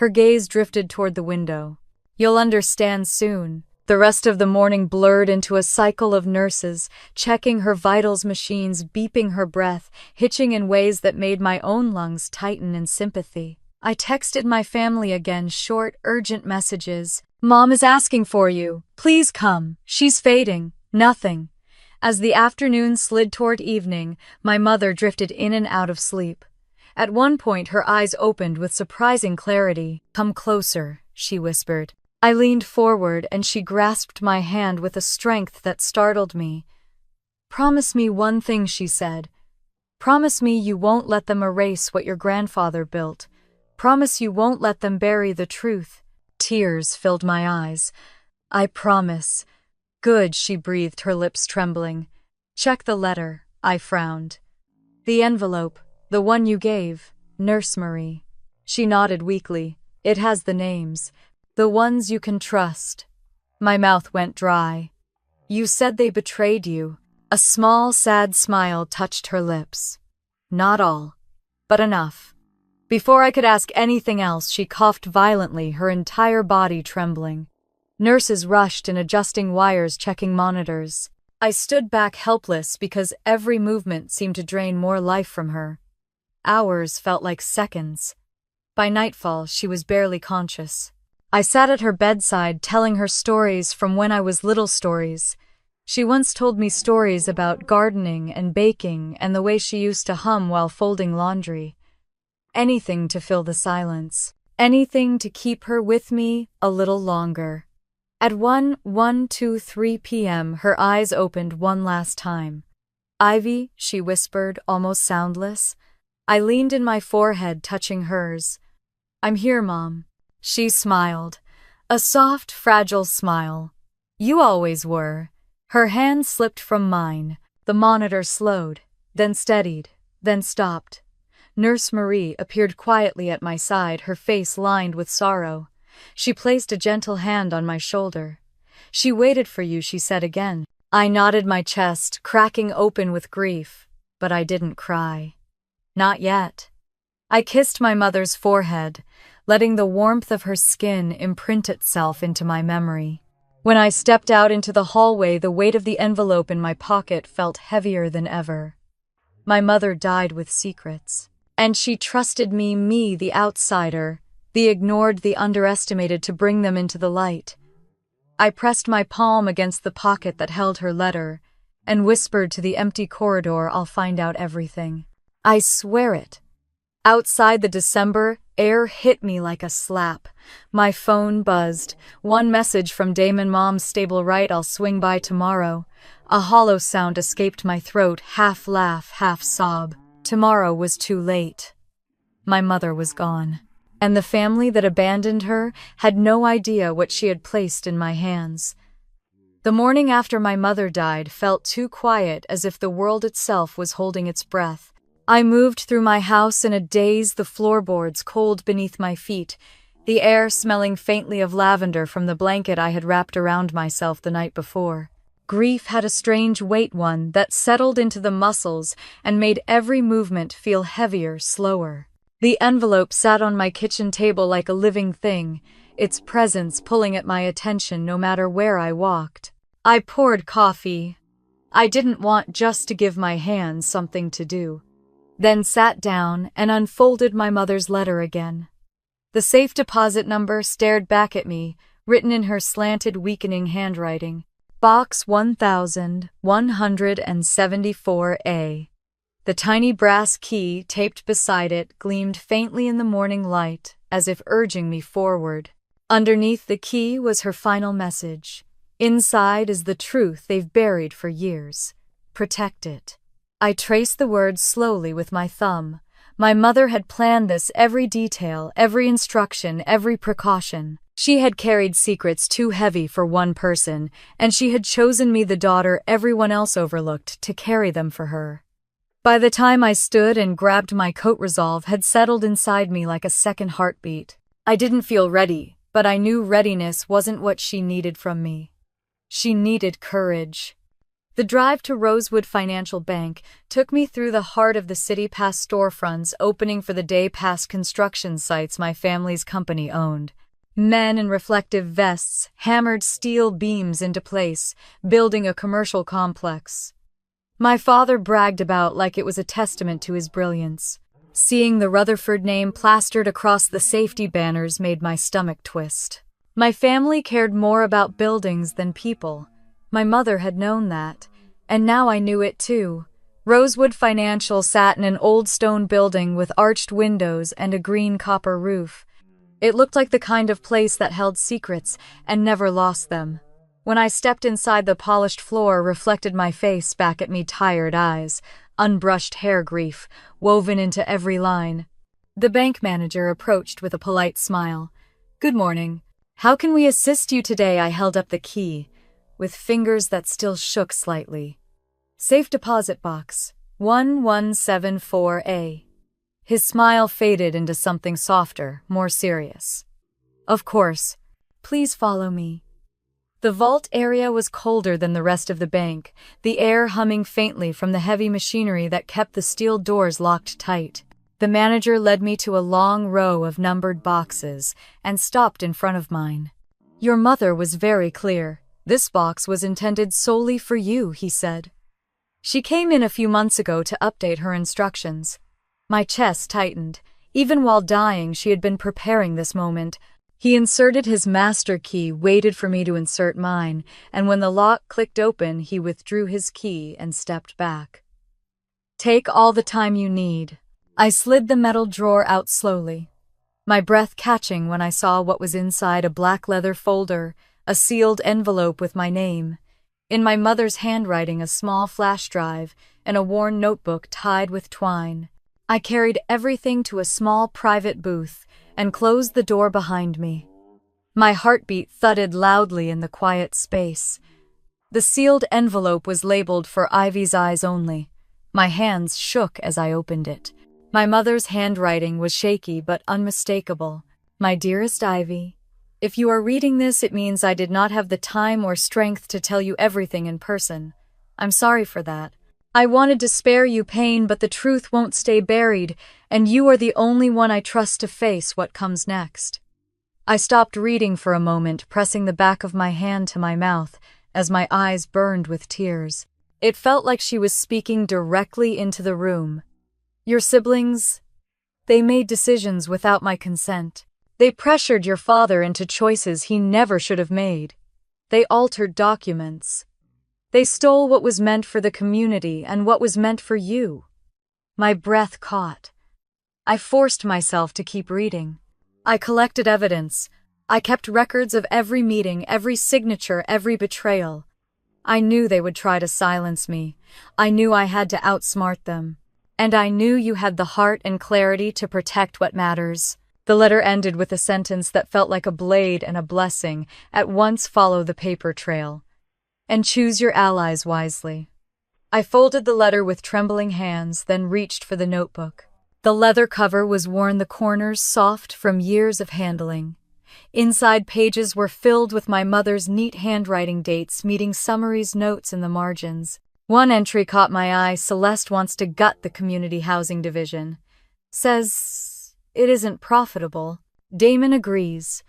Her gaze drifted toward the window. "You'll understand soon." The rest of the morning blurred into a cycle of nurses, checking her vitals machines, beeping her breath, hitching in ways that made my own lungs tighten in sympathy. I texted my family again, short, urgent messages. "Mom is asking for you. Please come. She's fading." Nothing. As the afternoon slid toward evening, my mother drifted in and out of sleep. At one point, her eyes opened with surprising clarity. "Come closer," she whispered. I leaned forward, and she grasped my hand with a strength that startled me. "Promise me one thing," she said. "Promise me you won't let them erase what your grandfather built. Promise you won't let them bury the truth." Tears filled my eyes. "I promise." "Good," she breathed, her lips trembling. "Check the letter." I frowned. "The envelope, the one you gave, Nurse Marie." She nodded weakly. "It has the names. The ones you can trust." My mouth went dry. "You said they betrayed you." A small, sad smile touched her lips. "Not all, but enough." Before I could ask anything else, she coughed violently, her entire body trembling. Nurses rushed in, adjusting wires, checking monitors. I stood back helpless because every movement seemed to drain more life from her. Hours felt like seconds. By nightfall, she was barely conscious. I sat at her bedside, telling her stories from when I was little, stories. She once told me stories about gardening and baking and the way she used to hum while folding laundry. Anything to fill the silence. Anything to keep her with me a little longer. At 1:3 p.m., her eyes opened one last time. "Ivy," she whispered, almost soundless. I leaned in, my forehead touching hers. "I'm here, Mom." She smiled. A soft, fragile smile. "You always were." Her hand slipped from mine. The monitor slowed, then steadied, then stopped. Nurse Marie appeared quietly at my side, her face lined with sorrow. She placed a gentle hand on my shoulder. "She waited for you," she said again. I nodded, my chest cracking open with grief, but I didn't cry. Not yet. I kissed my mother's forehead, letting the warmth of her skin imprint itself into my memory. When I stepped out into the hallway, the weight of the envelope in my pocket felt heavier than ever. My mother died with secrets. And she trusted me, the outsider, the ignored, the underestimated, to bring them into the light. I pressed my palm against the pocket that held her letter and whispered to the empty corridor, "I'll find out everything. I swear it." Outside, the December air hit me like a slap. My phone buzzed. One message from Damon: "Mom's stable, right? I'll swing by tomorrow." A hollow sound escaped my throat, half laugh, half sob. Tomorrow was too late. My mother was gone, and the family that abandoned her had no idea what she had placed in my hands. The morning after my mother died felt too quiet, as if the world itself was holding its breath. I moved through my house in a daze, the floorboards cold beneath my feet, the air smelling faintly of lavender from the blanket I had wrapped around myself the night before. Grief had a strange weight, one that settled into the muscles and made every movement feel heavier, slower. The envelope sat on my kitchen table like a living thing, its presence pulling at my attention no matter where I walked. I poured coffee. I didn't want just to give my hands something to do. Then sat down and unfolded my mother's letter again. The safe deposit number stared back at me, written in her slanted, weakening handwriting. Box 1174A. The tiny brass key taped beside it gleamed faintly in the morning light, as if urging me forward. Underneath the key was her final message. Inside is the truth they've buried for years. Protect it. I traced the words slowly with my thumb. My mother had planned this, every detail, every instruction, every precaution. She had carried secrets too heavy for one person, and she had chosen me, the daughter everyone else overlooked, to carry them for her. By the time I stood and grabbed my coat, resolve had settled inside me like a second heartbeat. I didn't feel ready, but I knew readiness wasn't what she needed from me. She needed courage. The drive to Rosewood Financial Bank took me through the heart of the city, past storefronts opening for the day, past construction sites my family's company owned. Men in reflective vests hammered steel beams into place, building a commercial complex. My father bragged about like it was a testament to his brilliance. Seeing the Rutherford name plastered across the safety banners made my stomach twist. My family cared more about buildings than people. My mother had known that, and now I knew it too. Rosewood Financial sat in an old stone building with arched windows and a green copper roof. It looked like the kind of place that held secrets and never lost them. When I stepped inside, the polished floor reflected my face back at me, tired eyes, unbrushed hair, grief woven into every line. The bank manager approached with a polite smile. "Good morning. How can we assist you today?" I held up the key, with fingers that still shook slightly. "Safe deposit box, 1174A. His smile faded into something softer, more serious. "Of course. Please follow me." The vault area was colder than the rest of the bank, the air humming faintly from the heavy machinery that kept the steel doors locked tight. The manager led me to a long row of numbered boxes and stopped in front of mine. "Your mother was very clear. This box was intended solely for you," he said. "She came in a few months ago to update her instructions." My chest tightened. Even while dying, she had been preparing this moment. He inserted his master key, waited for me to insert mine, and when the lock clicked open, he withdrew his key and stepped back. "Take all the time you need." I slid the metal drawer out slowly, my breath catching when I saw what was inside: a black leather folder, a sealed envelope with my name. In my mother's handwriting, a small flash drive, and a worn notebook tied with twine. I carried everything to a small private booth and closed the door behind me. My heartbeat thudded loudly in the quiet space. The sealed envelope was labeled for Ivy's eyes only. My hands shook as I opened it. My mother's handwriting was shaky but unmistakable. "My dearest Ivy, if you are reading this, it means I did not have the time or strength to tell you everything in person. I'm sorry for that. I wanted to spare you pain, but the truth won't stay buried, and you are the only one I trust to face what comes next." I stopped reading for a moment, pressing the back of my hand to my mouth as my eyes burned with tears. It felt like she was speaking directly into the room. "Your siblings, they made decisions without my consent. They pressured your father into choices he never should have made. They altered documents. They stole what was meant for the community and what was meant for you." My breath caught. I forced myself to keep reading. I collected evidence. I kept records of every meeting, every signature, every betrayal. I knew they would try to silence me. I knew I had to outsmart them. And I knew you had the heart and clarity to protect what matters. The letter ended with a sentence that felt like a blade and a blessing. "At once follow the paper trail. And choose your allies wisely." I folded the letter with trembling hands, then reached for the notebook. The leather cover was worn, the corners soft from years of handling. Inside pages were filled with my mother's neat handwriting, dates, meeting summaries, notes in the margins. One entry caught my eye. Celeste wants to gut the community housing division. Says it isn't profitable. Damon agrees.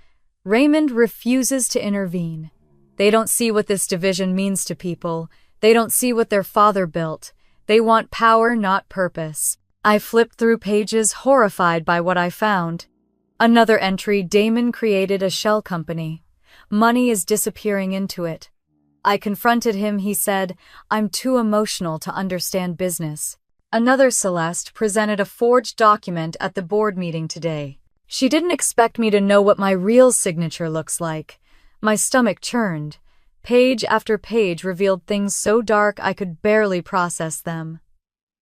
Raymond refuses to intervene. They don't see what this division means to people. They don't see what their father built. They want power, not purpose. I flipped through pages, horrified by what I found. Another entry: Damon created a shell company. Money is disappearing into it. I confronted him. He said, "I'm too emotional to understand business." Another: Celeste presented a forged document at the board meeting today. She didn't expect me to know what my real signature looks like. My stomach churned. Page after page revealed things so dark I could barely process them.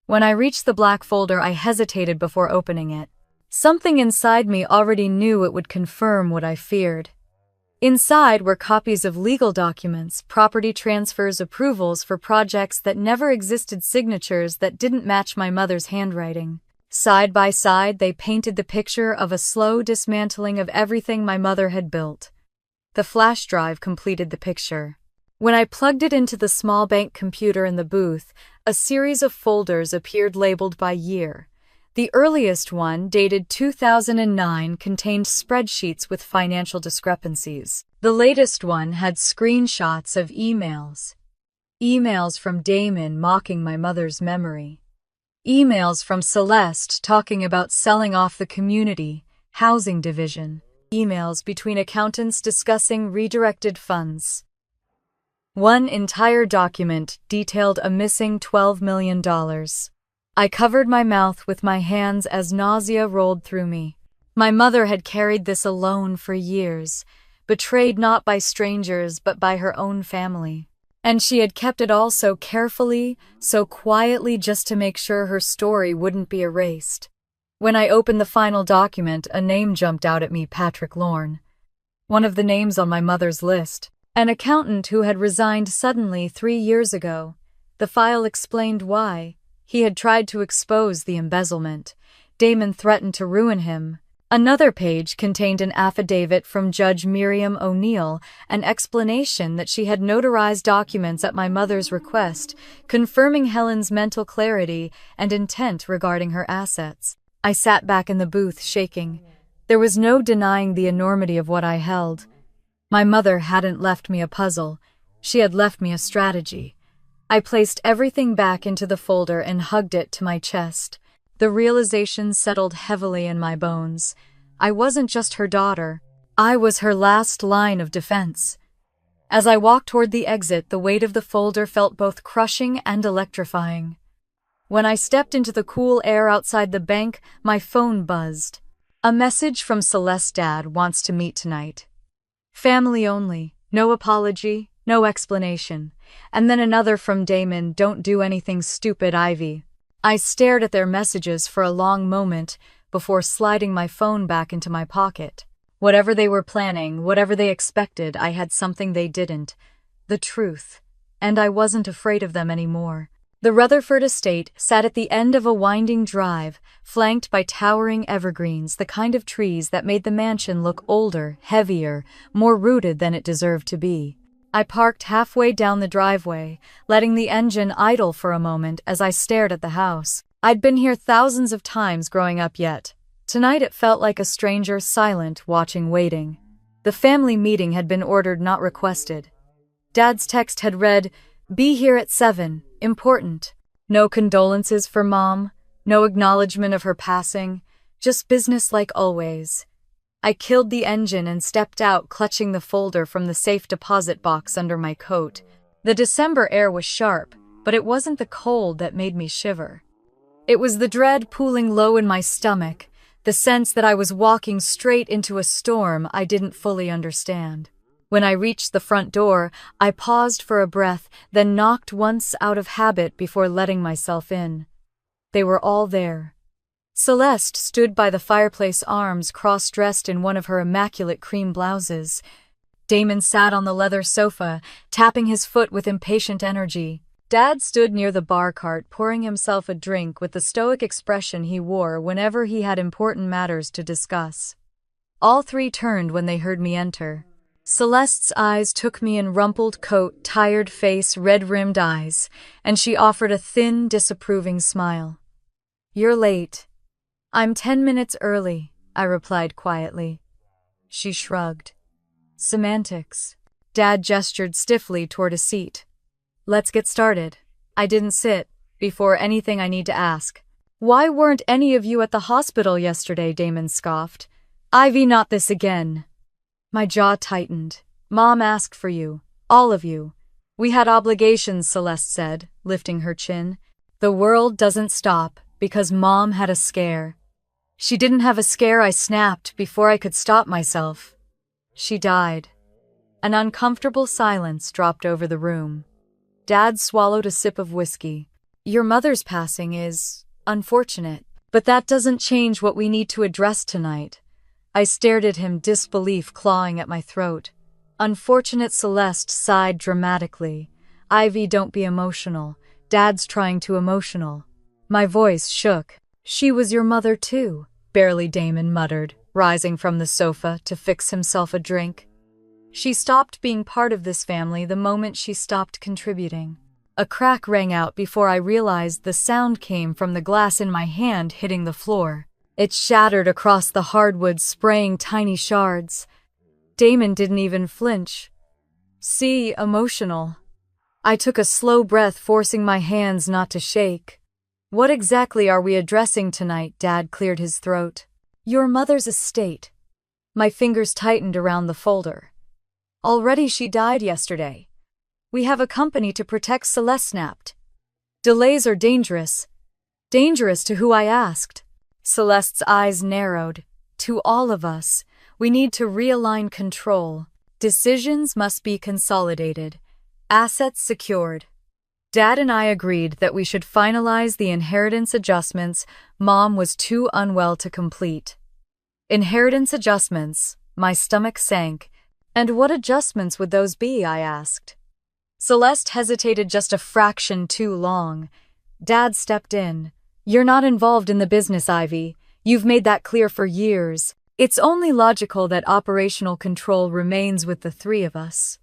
When I reached the black folder, I hesitated before opening it. Something inside me already knew it would confirm what I feared. Inside were copies of legal documents, property transfers, approvals for projects that never existed, signatures that didn't match my mother's handwriting. Side by side, they painted the picture of a slow dismantling of everything my mother had built. The flash drive completed the picture. When I plugged it into the small bank computer in the booth, a series of folders appeared labeled by year. The earliest one, dated 2009, contained spreadsheets with financial discrepancies. The latest one had screenshots of emails. Emails from Damon mocking my mother's memory. Emails from Celeste talking about selling off the community housing division. Emails between accountants discussing redirected funds. One entire document detailed a missing $12 million. I covered my mouth with my hands as nausea rolled through me. My mother had carried this alone for years, betrayed not by strangers but by her own family. And she had kept it all so carefully, so quietly, just to make sure her story wouldn't be erased. When I opened the final document, a name jumped out at me: Patrick Lorne. One of the names on my mother's list. An accountant who had resigned suddenly 3 years ago. The file explained why. He had tried to expose the embezzlement. Damon threatened to ruin him. Another page contained an affidavit from Judge Miriam O'Neill, an explanation that she had notarized documents at my mother's request, confirming Helen's mental clarity and intent regarding her assets. I sat back in the booth, shaking. There was no denying the enormity of what I held. My mother hadn't left me a puzzle. She had left me a strategy. I placed everything back into the folder and hugged it to my chest. The realization settled heavily in my bones. I wasn't just her daughter. I was her last line of defense. As I walked toward the exit, the weight of the folder felt both crushing and electrifying. When I stepped into the cool air outside the bank, my phone buzzed. A message from Celeste's dad: "Wants to meet tonight. Family only. No apology, no explanation." And then another from Damon: "Don't do anything stupid, Ivy." I stared at their messages for a long moment before sliding my phone back into my pocket. Whatever they were planning, whatever they expected, I had something they didn't: the truth. And I wasn't afraid of them anymore. The Rutherford estate sat at the end of a winding drive, flanked by towering evergreens, the kind of trees that made the mansion look older, heavier, more rooted than it deserved to be. I parked halfway down the driveway, letting the engine idle for a moment as I stared at the house. I'd been here thousands of times growing up, yet tonight it felt like a stranger, silent, watching, waiting. The family meeting had been ordered, not requested. Dad's text had read, "Be here at 7, important." No condolences for Mom, no acknowledgement of her passing, just business like always. I killed the engine and stepped out, clutching the folder from the safe deposit box under my coat. The December air was sharp, but it wasn't the cold that made me shiver. It was the dread pooling low in my stomach, the sense that I was walking straight into a storm I didn't fully understand. When I reached the front door, I paused for a breath, then knocked once out of habit before letting myself in. They were all there. Celeste stood by the fireplace, arms crossed, dressed in one of her immaculate cream blouses. Damon sat on the leather sofa, tapping his foot with impatient energy. Dad stood near the bar cart, pouring himself a drink with the stoic expression he wore whenever he had important matters to discuss. All three turned when they heard me enter. Celeste's eyes took me in rumpled coat, tired face, red-rimmed eyes, and she offered a thin, disapproving smile. "You're late." "I'm 10 minutes early," I replied quietly. She shrugged. "Semantics." Dad gestured stiffly toward a seat. "Let's get started." I didn't sit. "Before anything I need to ask. Why weren't any of you at the hospital yesterday?" Damon scoffed. "Ivy, not this again." My jaw tightened. "Mom asked for you. All of you." "We had obligations," Celeste said, lifting her chin. "The world doesn't stop because Mom had a scare." "She didn't have a scare," I snapped before I could stop myself. "She died." An uncomfortable silence dropped over the room. Dad swallowed a sip of whiskey. "Your mother's passing is unfortunate, but that doesn't change what we need to address tonight." I stared at him, disbelief clawing at my throat. "Unfortunate?" Celeste sighed dramatically. "Ivy, don't be emotional. Dad's trying too emotional." My voice shook. "She was your mother too," barely Damon muttered, rising from the sofa to fix himself a drink. "She stopped being part of this family the moment she stopped contributing." A crack rang out before I realized the sound came from the glass in my hand hitting the floor. It shattered across the hardwood, spraying tiny shards. Damon didn't even flinch. "See, emotional." I took a slow breath, forcing my hands not to shake. "What exactly are we addressing tonight?" Dad cleared his throat. "Your mother's estate." My fingers tightened around the folder. "Already she died yesterday. We have a company to protect," Celeste snapped. "Delays are dangerous." "Dangerous to who?" I asked. Celeste's eyes narrowed. "To all of us. We need to realign control. Decisions must be consolidated. Assets secured." Dad and I agreed that we should finalize the inheritance adjustments Mom was too unwell to complete. Inheritance adjustments. My stomach sank. "And what adjustments would those be?" I asked. Celeste hesitated just a fraction too long. Dad stepped in. "You're not involved in the business, Ivy. You've made that clear for years. It's only logical that operational control remains with the three of us."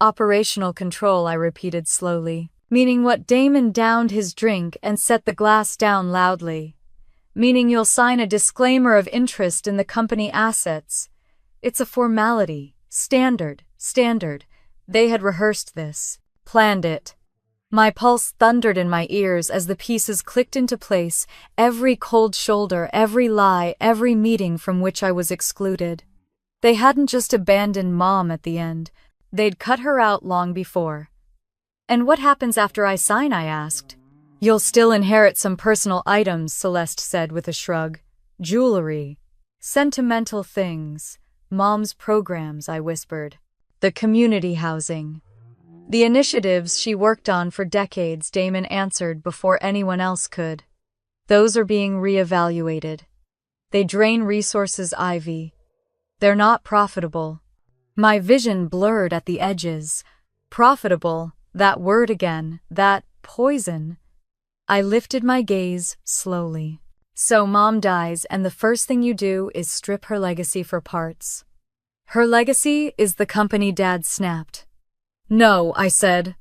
"Operational control," I repeated slowly. "Meaning what?" Damon downed his drink and set the glass down loudly. "Meaning you'll sign a disclaimer of interest in the company assets. It's a formality. Standard. They had rehearsed this. Planned it." My pulse thundered in my ears as the pieces clicked into place, every cold shoulder, every lie, every meeting from which I was excluded. They hadn't just abandoned Mom at the end. They'd cut her out long before. "And what happens after I sign?" I asked. "You'll still inherit some personal items," Celeste said with a shrug. "Jewelry. Sentimental things. Mom's programs," I whispered. "The community housing. The initiatives she worked on for decades," Damon answered before anyone else could. "Those are being reevaluated. They drain resources, Ivy. They're not profitable." My vision blurred at the edges. Profitable, that word again, that poison. I lifted my gaze slowly. "So Mom dies, and the first thing you do is strip her legacy for parts." "Her legacy is the company," Dad snapped. "No," I said,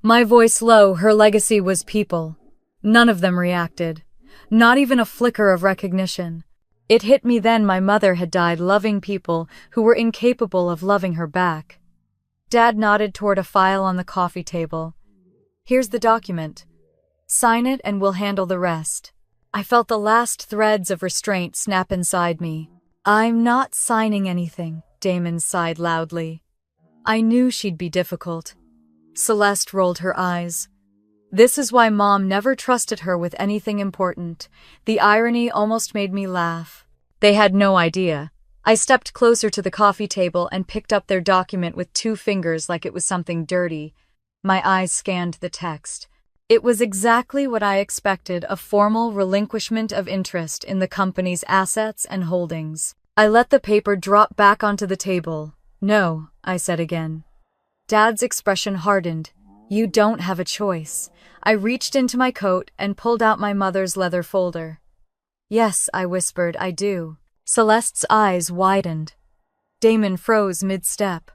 my voice low. "Her legacy was people." None of them reacted. Not even a flicker of recognition. It hit me then: my mother had died loving people who were incapable of loving her back. Dad nodded toward a file on the coffee table. "Here's the document. Sign it and we'll handle the rest." I felt the last threads of restraint snap inside me. "I'm not signing anything," Damon sighed loudly. I knew she'd be difficult. Celeste rolled her eyes. "This is why Mom never trusted her with anything important." The irony almost made me laugh. They had no idea. I stepped closer to the coffee table and picked up their document with 2 fingers like it was something dirty. My eyes scanned the text. It was exactly what I expected: a formal relinquishment of interest in the company's assets and holdings. I let the paper drop back onto the table. "No," I said again. Dad's expression hardened. "You don't have a choice." I reached into my coat and pulled out my mother's leather folder. "Yes," I whispered, "I do." Celeste's eyes widened. Damon froze mid-step.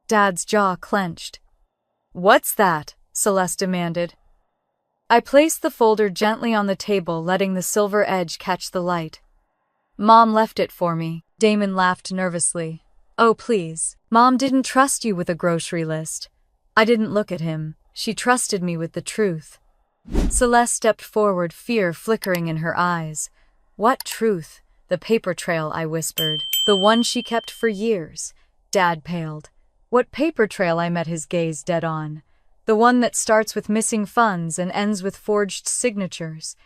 Dad's jaw clenched. "What's that?" Celeste demanded. I placed the folder gently on the table, letting the silver edge catch the light. "Mom left it for me." Damon laughed nervously. "Oh, please. Mom didn't trust you with a grocery list." I didn't look at him. She trusted me with the truth. Celeste stepped forward, fear flickering in her eyes. "What truth?" "The paper trail," I whispered. "The one she kept for years." Dad paled. "What paper trail?" I met his gaze dead on. "The one that starts with missing funds and ends with forged signatures.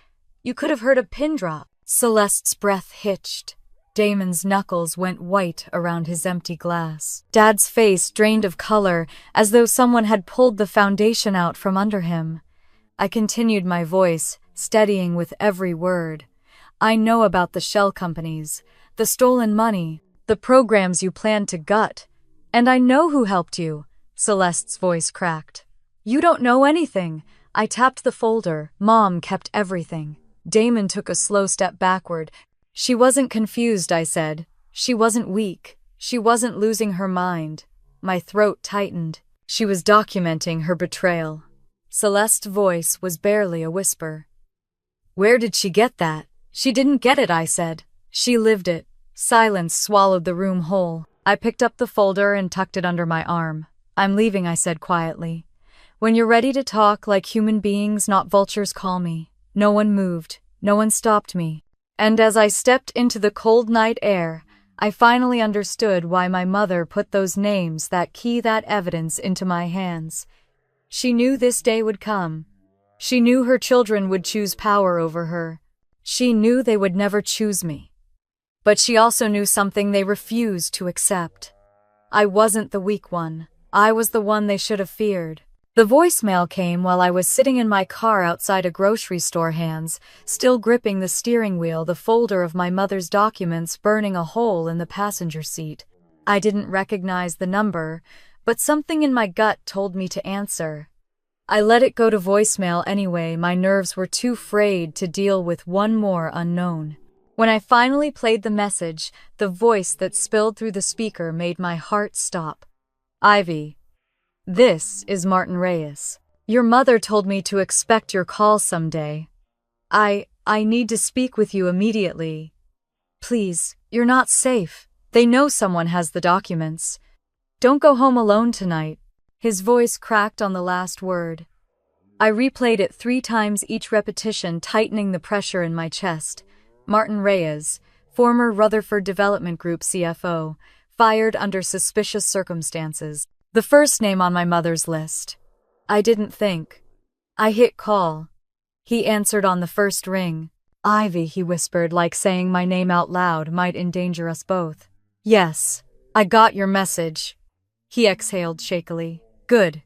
You could have heard a pin drop." Celeste's breath hitched. Damon's knuckles went white around his empty glass. Dad's face drained of color, as though someone had pulled the foundation out from under him. I continued my voice, steadying with every word. "I know about the shell companies, the stolen money, the programs you planned to gut. And I know who helped you." Celeste's voice cracked. "You don't know anything." I tapped the folder. "Mom kept everything." Damon took a slow step backward. "She wasn't confused," I said. "She wasn't weak. She wasn't losing her mind." My throat tightened. She was documenting her betrayal. Celeste's voice was barely a whisper. "Where did she get that?" "She didn't get it," I said. "She lived it." Silence swallowed the room whole. I picked up the folder and tucked it under my arm. "I'm leaving," I said quietly. "When you're ready to talk like human beings, not vultures, call me." No one moved. No one stopped me. And as I stepped into the cold night air, I finally understood why my mother put those names, that key, that evidence into my hands. She knew this day would come. She knew her children would choose power over her. She knew they would never choose me. But she also knew something they refused to accept. I wasn't the weak one. I was the one they should have feared. The voicemail came while I was sitting in my car outside a grocery store, hands still gripping the steering wheel, the folder of my mother's documents burning a hole in the passenger seat. I didn't recognize the number, but something in my gut told me to answer. I let it go to voicemail anyway. My nerves were too frayed to deal with one more unknown. When I finally played the message, the voice that spilled through the speaker made my heart stop. "Ivy, this is Martin Reyes. Your mother told me to expect your call someday. I need to speak with you immediately. Please, you're not safe. They know someone has the documents. Don't go home alone tonight." His voice cracked on the last word. I replayed it 3 times, each repetition tightening the pressure in my chest. Martin Reyes, former Rutherford Development Group CFO, fired under suspicious circumstances. The first name on my mother's list. I didn't think. I hit call. He answered on the first ring. "Ivy," he whispered, like saying my name out loud might endanger us both. "Yes, I got your message." He exhaled shakily. Good.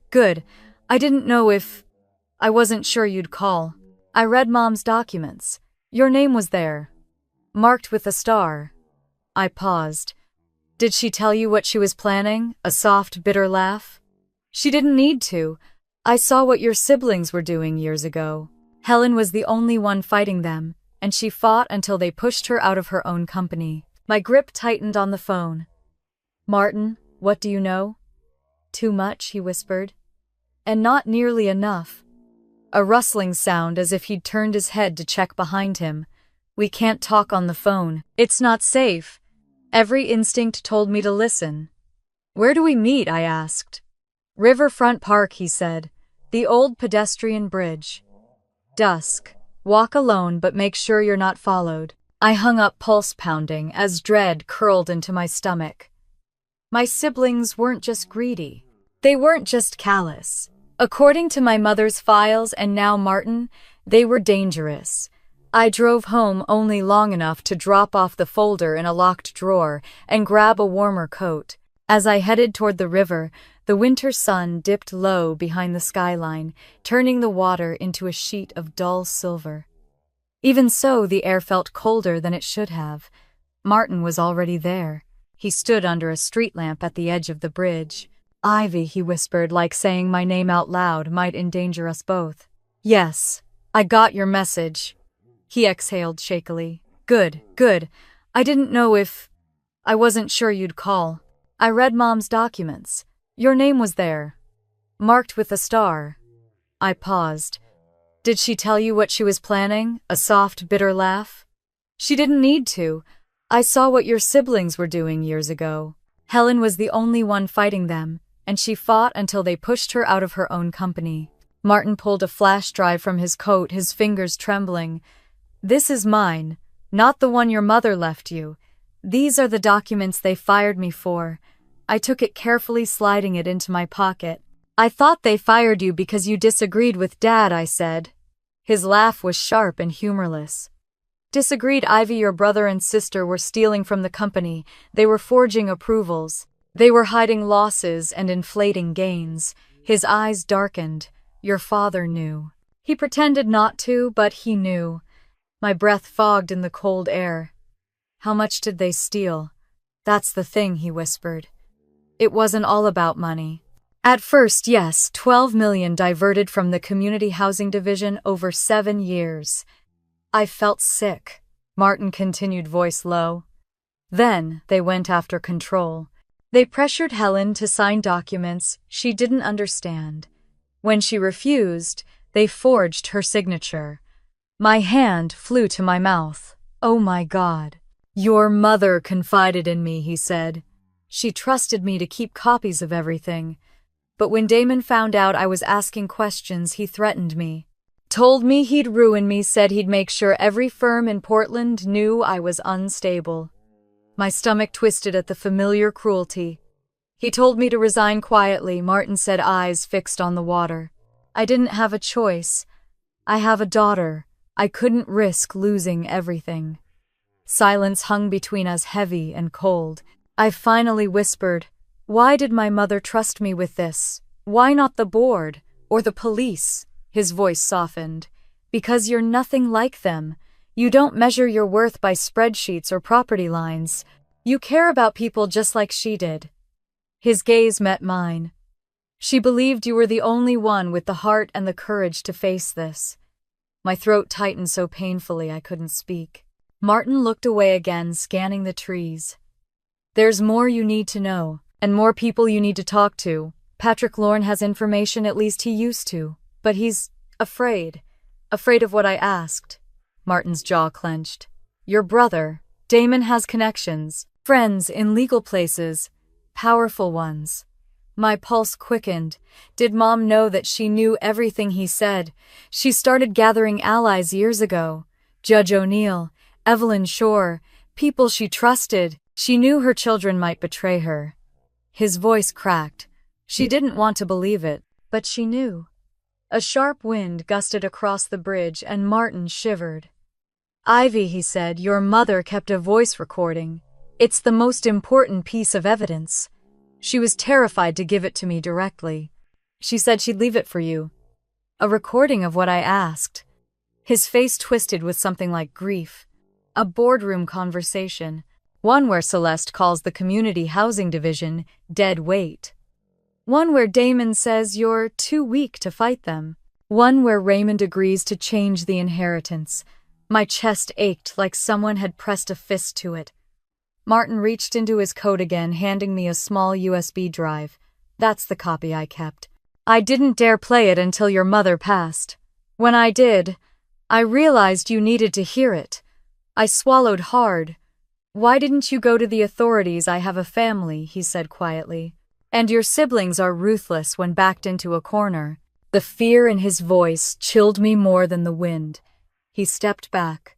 I didn't know if... I wasn't sure you'd call. I read Mom's documents. Your name was there. Marked with a star." I paused. "Did she tell you what she was planning?" A soft, bitter laugh. "She didn't need to. I saw what your siblings were doing years ago. Helen was the only one fighting them, and she fought until they pushed her out of her own company." My grip tightened on the phone. "Martin, what do you know?" "Too much," he whispered. "And not nearly enough." A rustling sound, as if he'd turned his head to check behind him. "We can't talk on the phone. It's not safe." Every instinct told me to listen. "Where do we meet?" I asked. "Riverfront Park," he said. "The old pedestrian bridge. Dusk. Walk alone, but make sure you're not followed." I hung up, pulse pounding, as dread curled into my stomach. My siblings weren't just greedy. They weren't just callous. According to my mother's files and now Martin, they were dangerous. I drove home only long enough to drop off the folder in a locked drawer and grab a warmer coat. As I headed toward the river, the winter sun dipped low behind the skyline, turning the water into a sheet of dull silver. Even so, the air felt colder than it should have. Martin was already there. He stood under a street lamp at the edge of the bridge. "Ivy," he whispered, like saying my name out loud might endanger us both. "Yes, I got your message." He exhaled shakily. Good. I didn't know if... I wasn't sure you'd call. I read Mom's documents. Your name was there, marked with a star. I paused. Did she tell you what she was planning? A soft, bitter laugh? She didn't need to. I saw what your siblings were doing years ago. Helen was the only one fighting them, and she fought until they pushed her out of her own company. Martin pulled a flash drive from his coat, his fingers trembling. This is mine, not the one your mother left you. These are the documents they fired me for. I took it carefully, sliding it into my pocket. I thought they fired you because you disagreed with Dad, I said. His laugh was sharp and humorless. Disagreed, Ivy? Your brother and sister were stealing from the company. They were forging approvals. They were hiding losses and inflating gains. His eyes darkened. Your father knew. He pretended not to, but he knew. My breath fogged in the cold air. How much did they steal? That's the thing, he whispered. It wasn't all about money. At first, yes, 12 million diverted from the community housing division over 7 years. I felt sick, Martin continued, voice low. Then they went after control. They pressured Helen to sign documents she didn't understand. When she refused, they forged her signature. My hand flew to my mouth. Oh my God. Your mother confided in me, he said. She trusted me to keep copies of everything. But when Damon found out I was asking questions, he threatened me. Told me he'd ruin me, said he'd make sure every firm in Portland knew I was unstable. My stomach twisted at the familiar cruelty. He told me to resign quietly, Martin said, eyes fixed on the water. I didn't have a choice. I have a daughter. I couldn't risk losing everything. Silence hung between us, heavy and cold. I finally whispered, why did my mother trust me with this? Why not the board or the police? His voice softened. Because you're nothing like them. You don't measure your worth by spreadsheets or property lines. You care about people just like she did. His gaze met mine. She believed you were the only one with the heart and the courage to face this. My throat tightened so painfully I couldn't speak. Martin looked away again, scanning the trees. There's more you need to know, and more people you need to talk to. Patrick Lorne has information, at least he used to. But he's afraid. Afraid of what I asked. Martin's jaw clenched. Your brother, Damon, has connections. Friends in legal places. Powerful ones. My pulse quickened. Did Mom know that she knew everything he said? She started gathering allies years ago. Judge O'Neill, Evelyn Shore, people she trusted. She knew her children might betray her. His voice cracked. She didn't want to believe it, but she knew. A sharp wind gusted across the bridge and Martin shivered. Ivy, he said, your mother kept a voice recording. It's the most important piece of evidence. She was terrified to give it to me directly. She said she'd leave it for you. A recording of what I asked. His face twisted with something like grief. A boardroom conversation. One where Celeste calls the community housing division dead weight. One where Damon says you're too weak to fight them. One where Raymond agrees to change the inheritance. My chest ached like someone had pressed a fist to it. Martin reached into his coat again, handing me a small USB drive. That's the copy I kept. I didn't dare play it until your mother passed. When I did, I realized you needed to hear it. I swallowed hard. Why didn't you go to the authorities? I have a family, he said quietly. And your siblings are ruthless when backed into a corner. The fear in his voice chilled me more than the wind. He stepped back.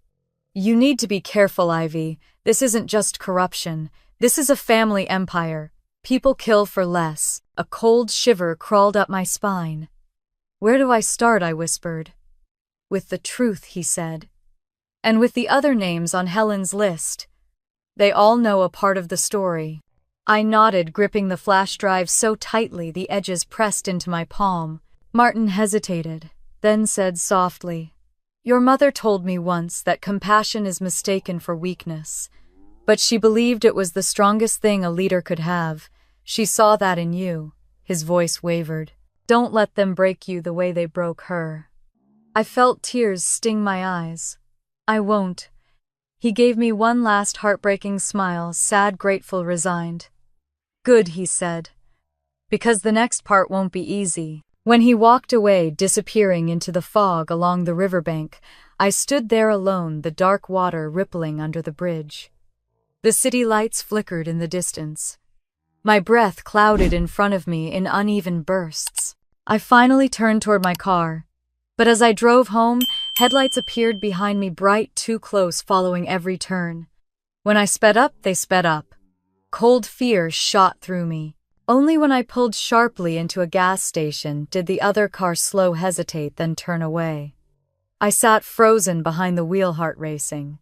You need to be careful, Ivy. This isn't just corruption. This is a family empire. People kill for less. A cold shiver crawled up my spine. Where do I start? I whispered. With the truth, he said. And with the other names on Helen's list. They all know a part of the story. I nodded, gripping the flash drive so tightly the edges pressed into my palm. Martin hesitated, then said softly, Your mother told me once that compassion is mistaken for weakness. But she believed it was the strongest thing a leader could have. She saw that in you. His voice wavered. Don't let them break you the way they broke her. I felt tears sting my eyes. I won't. He gave me one last heartbreaking smile, sad, grateful, resigned. Good, he said. Because the next part won't be easy. When he walked away, disappearing into the fog along the riverbank, I stood there alone, the dark water rippling under the bridge. The city lights flickered in the distance. My breath clouded in front of me in uneven bursts. I finally turned toward my car. But as I drove home, headlights appeared behind me, bright, too close, following every turn. When I sped up, they sped up. Cold fear shot through me. Only when I pulled sharply into a gas station did the other car slow, hesitate, then turn away. I sat frozen behind the wheel, heart racing.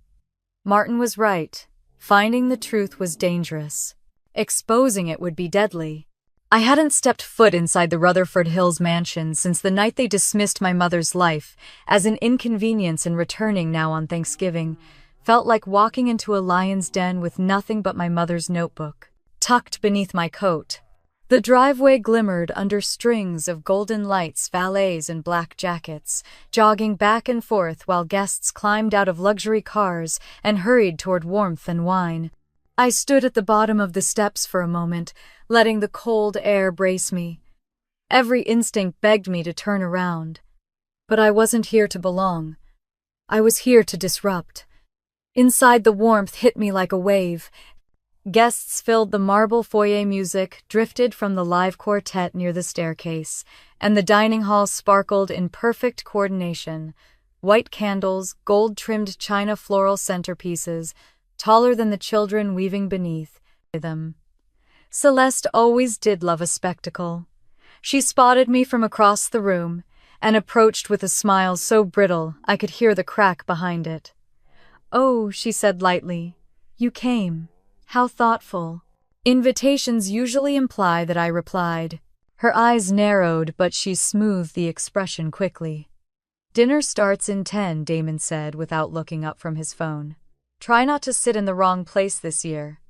Martin was right. Finding the truth was dangerous. Exposing it would be deadly. I hadn't stepped foot inside the Rutherford Hills mansion since the night they dismissed my mother's life as an inconvenience, and returning now on Thanksgiving felt like walking into a lion's den with nothing but my mother's notebook tucked beneath my coat. The driveway glimmered under strings of golden lights, valets in black jackets, jogging back and forth while guests climbed out of luxury cars and hurried toward warmth and wine. I stood at the bottom of the steps for a moment, letting the cold air brace me. Every instinct begged me to turn around. But I wasn't here to belong. I was here to disrupt. Inside, the warmth hit me like a wave. Guests filled the marble foyer, music drifted from the live quartet near the staircase, and the dining hall sparkled in perfect coordination. White candles, gold-trimmed china floral centerpieces, taller than the children weaving beneath them. Celeste always did love a spectacle. She spotted me from across the room and approached with a smile so brittle I could hear the crack behind it. "Oh," she said lightly, "you came. How thoughtful." Invitations usually imply that I replied. Her eyes narrowed, but she smoothed the expression quickly. "Dinner starts in 10, Damon said without looking up from his phone. "Try not to sit in the wrong place this year."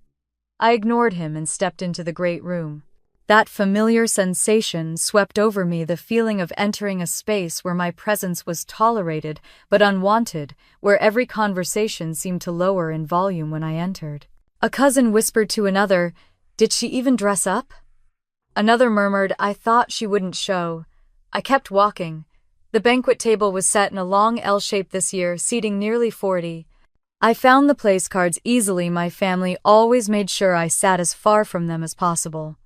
I ignored him and stepped into the great room. That familiar sensation swept over me, the feeling of entering a space where my presence was tolerated but unwanted, where every conversation seemed to lower in volume when I entered. A cousin whispered to another, "Did she even dress up?" Another murmured, "I thought she wouldn't show." I kept walking. The banquet table was set in a long L shape this year, seating nearly 40. I found the place cards easily. My family always made sure I sat as far from them as possible.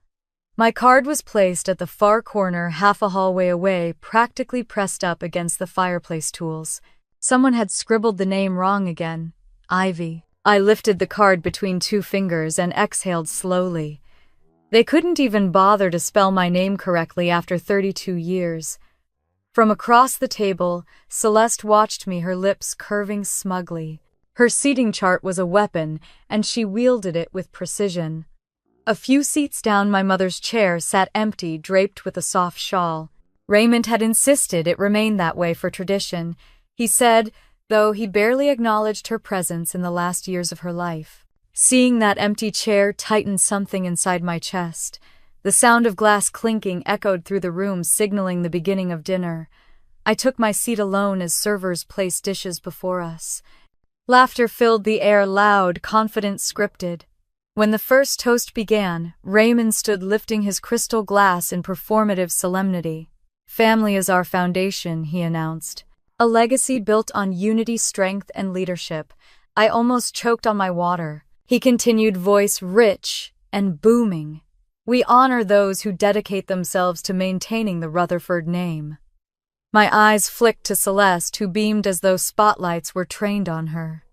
My card was placed at the far corner, half a hallway away, practically pressed up against the fireplace tools. Someone had scribbled the name wrong again. Ivy. I lifted the card between two fingers and exhaled slowly. They couldn't even bother to spell my name correctly after 32 years. From across the table, Celeste watched me, her lips curving smugly. Her seating chart was a weapon, and she wielded it with precision. A few seats down, my mother's chair sat empty, draped with a soft shawl. Raymond had insisted it remain that way for tradition, he said, though he barely acknowledged her presence in the last years of her life. Seeing that empty chair tightened something inside my chest. The sound of glass clinking echoed through the room, signaling the beginning of dinner. I took my seat alone as servers placed dishes before us. Laughter filled the air, loud, confident, scripted. When the first toast began, Raymond stood lifting his crystal glass in performative solemnity. "Family is our foundation," he announced. "A legacy built on unity, strength, and leadership." I almost choked on my water. He continued, voice rich and booming. "We honor those who dedicate themselves to maintaining the Rutherford name." My eyes flicked to Celeste, who beamed as though spotlights were trained on her.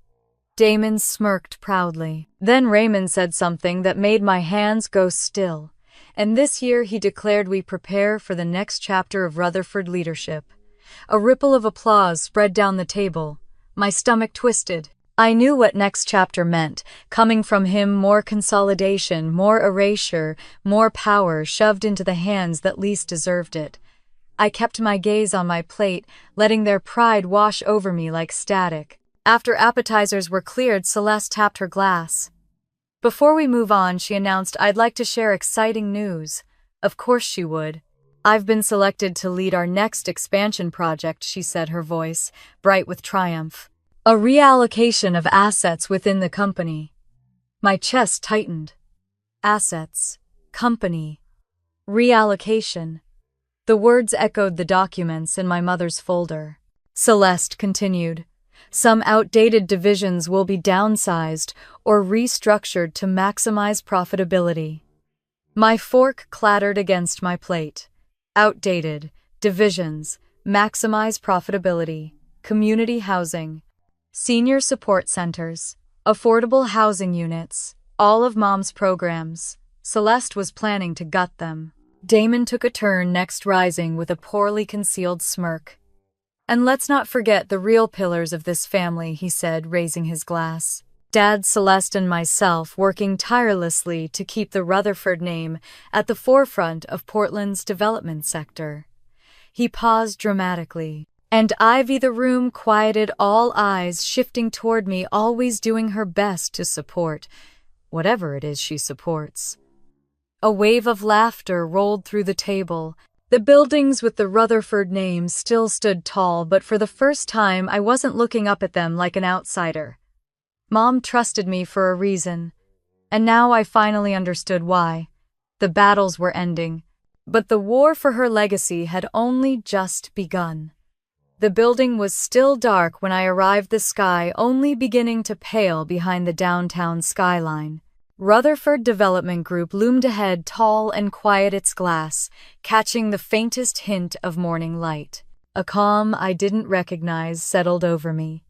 Damon smirked proudly. Then Raymond said something that made my hands go still. "And this year," he declared, "we prepare for the next chapter of Rutherford leadership." A ripple of applause spread down the table. My stomach twisted. I knew what next chapter meant. Coming from him, more consolidation, more erasure, more power shoved into the hands that least deserved it. I kept my gaze on my plate, letting their pride wash over me like static. After appetizers were cleared, Celeste tapped her glass. "Before we move on," she announced, "I'd like to share exciting news." Of course she would. "I've been selected to lead our next expansion project," she said, her voice bright with triumph. A reallocation of assets within the company. My chest tightened. Assets, company, reallocation. The words echoed the documents in my mother's folder. Celeste continued. Some outdated divisions will be downsized or restructured to maximize profitability. My fork clattered against my plate. Outdated, divisions, maximize profitability, community housing, senior support centers, affordable housing units, all of Mom's programs. Celeste was planning to gut them. Damon took a turn, next rising with a poorly concealed smirk. And let's not forget the real pillars of this family, he said, raising his glass. Dad, Celeste, and myself working tirelessly to keep the Rutherford name at the forefront of Portland's development sector. He paused dramatically, and Ivy, the room quieted, all eyes shifting toward me, always doing her best to support whatever it is she supports. A wave of laughter rolled through the table. The buildings with the Rutherford name still stood tall, but for the first time I wasn't looking up at them like an outsider. Mom trusted me for a reason, and now I finally understood why. The battles were ending, but the war for her legacy had only just begun. The building was still dark when I arrived, the sky only beginning to pale behind the downtown skyline. Rutherford Development Group loomed ahead, tall and quiet, its glass catching the faintest hint of morning light. A calm I didn't recognize settled over me.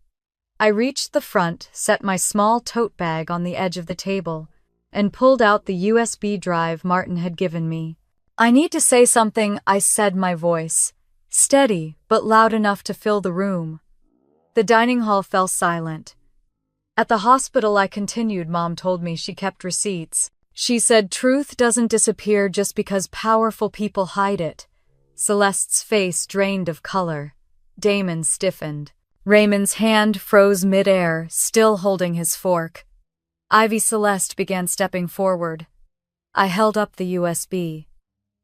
I reached the front, set my small tote bag on the edge of the table, and pulled out the USB drive Martin had given me. I need to say something, I said, my voice steady but loud enough to fill the room. The dining hall fell silent. At the hospital, I continued, Mom told me she kept receipts. She said truth doesn't disappear just because powerful people hide it. Celeste's face drained of color. Damon stiffened. Raymond's hand froze midair, still holding his fork. Ivy, Celeste began stepping forward. I held up the USB.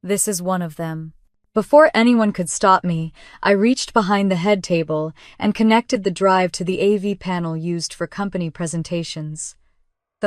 This is one of them. Before anyone could stop me, I reached behind the head table and connected the drive to the AV panel used for company presentations.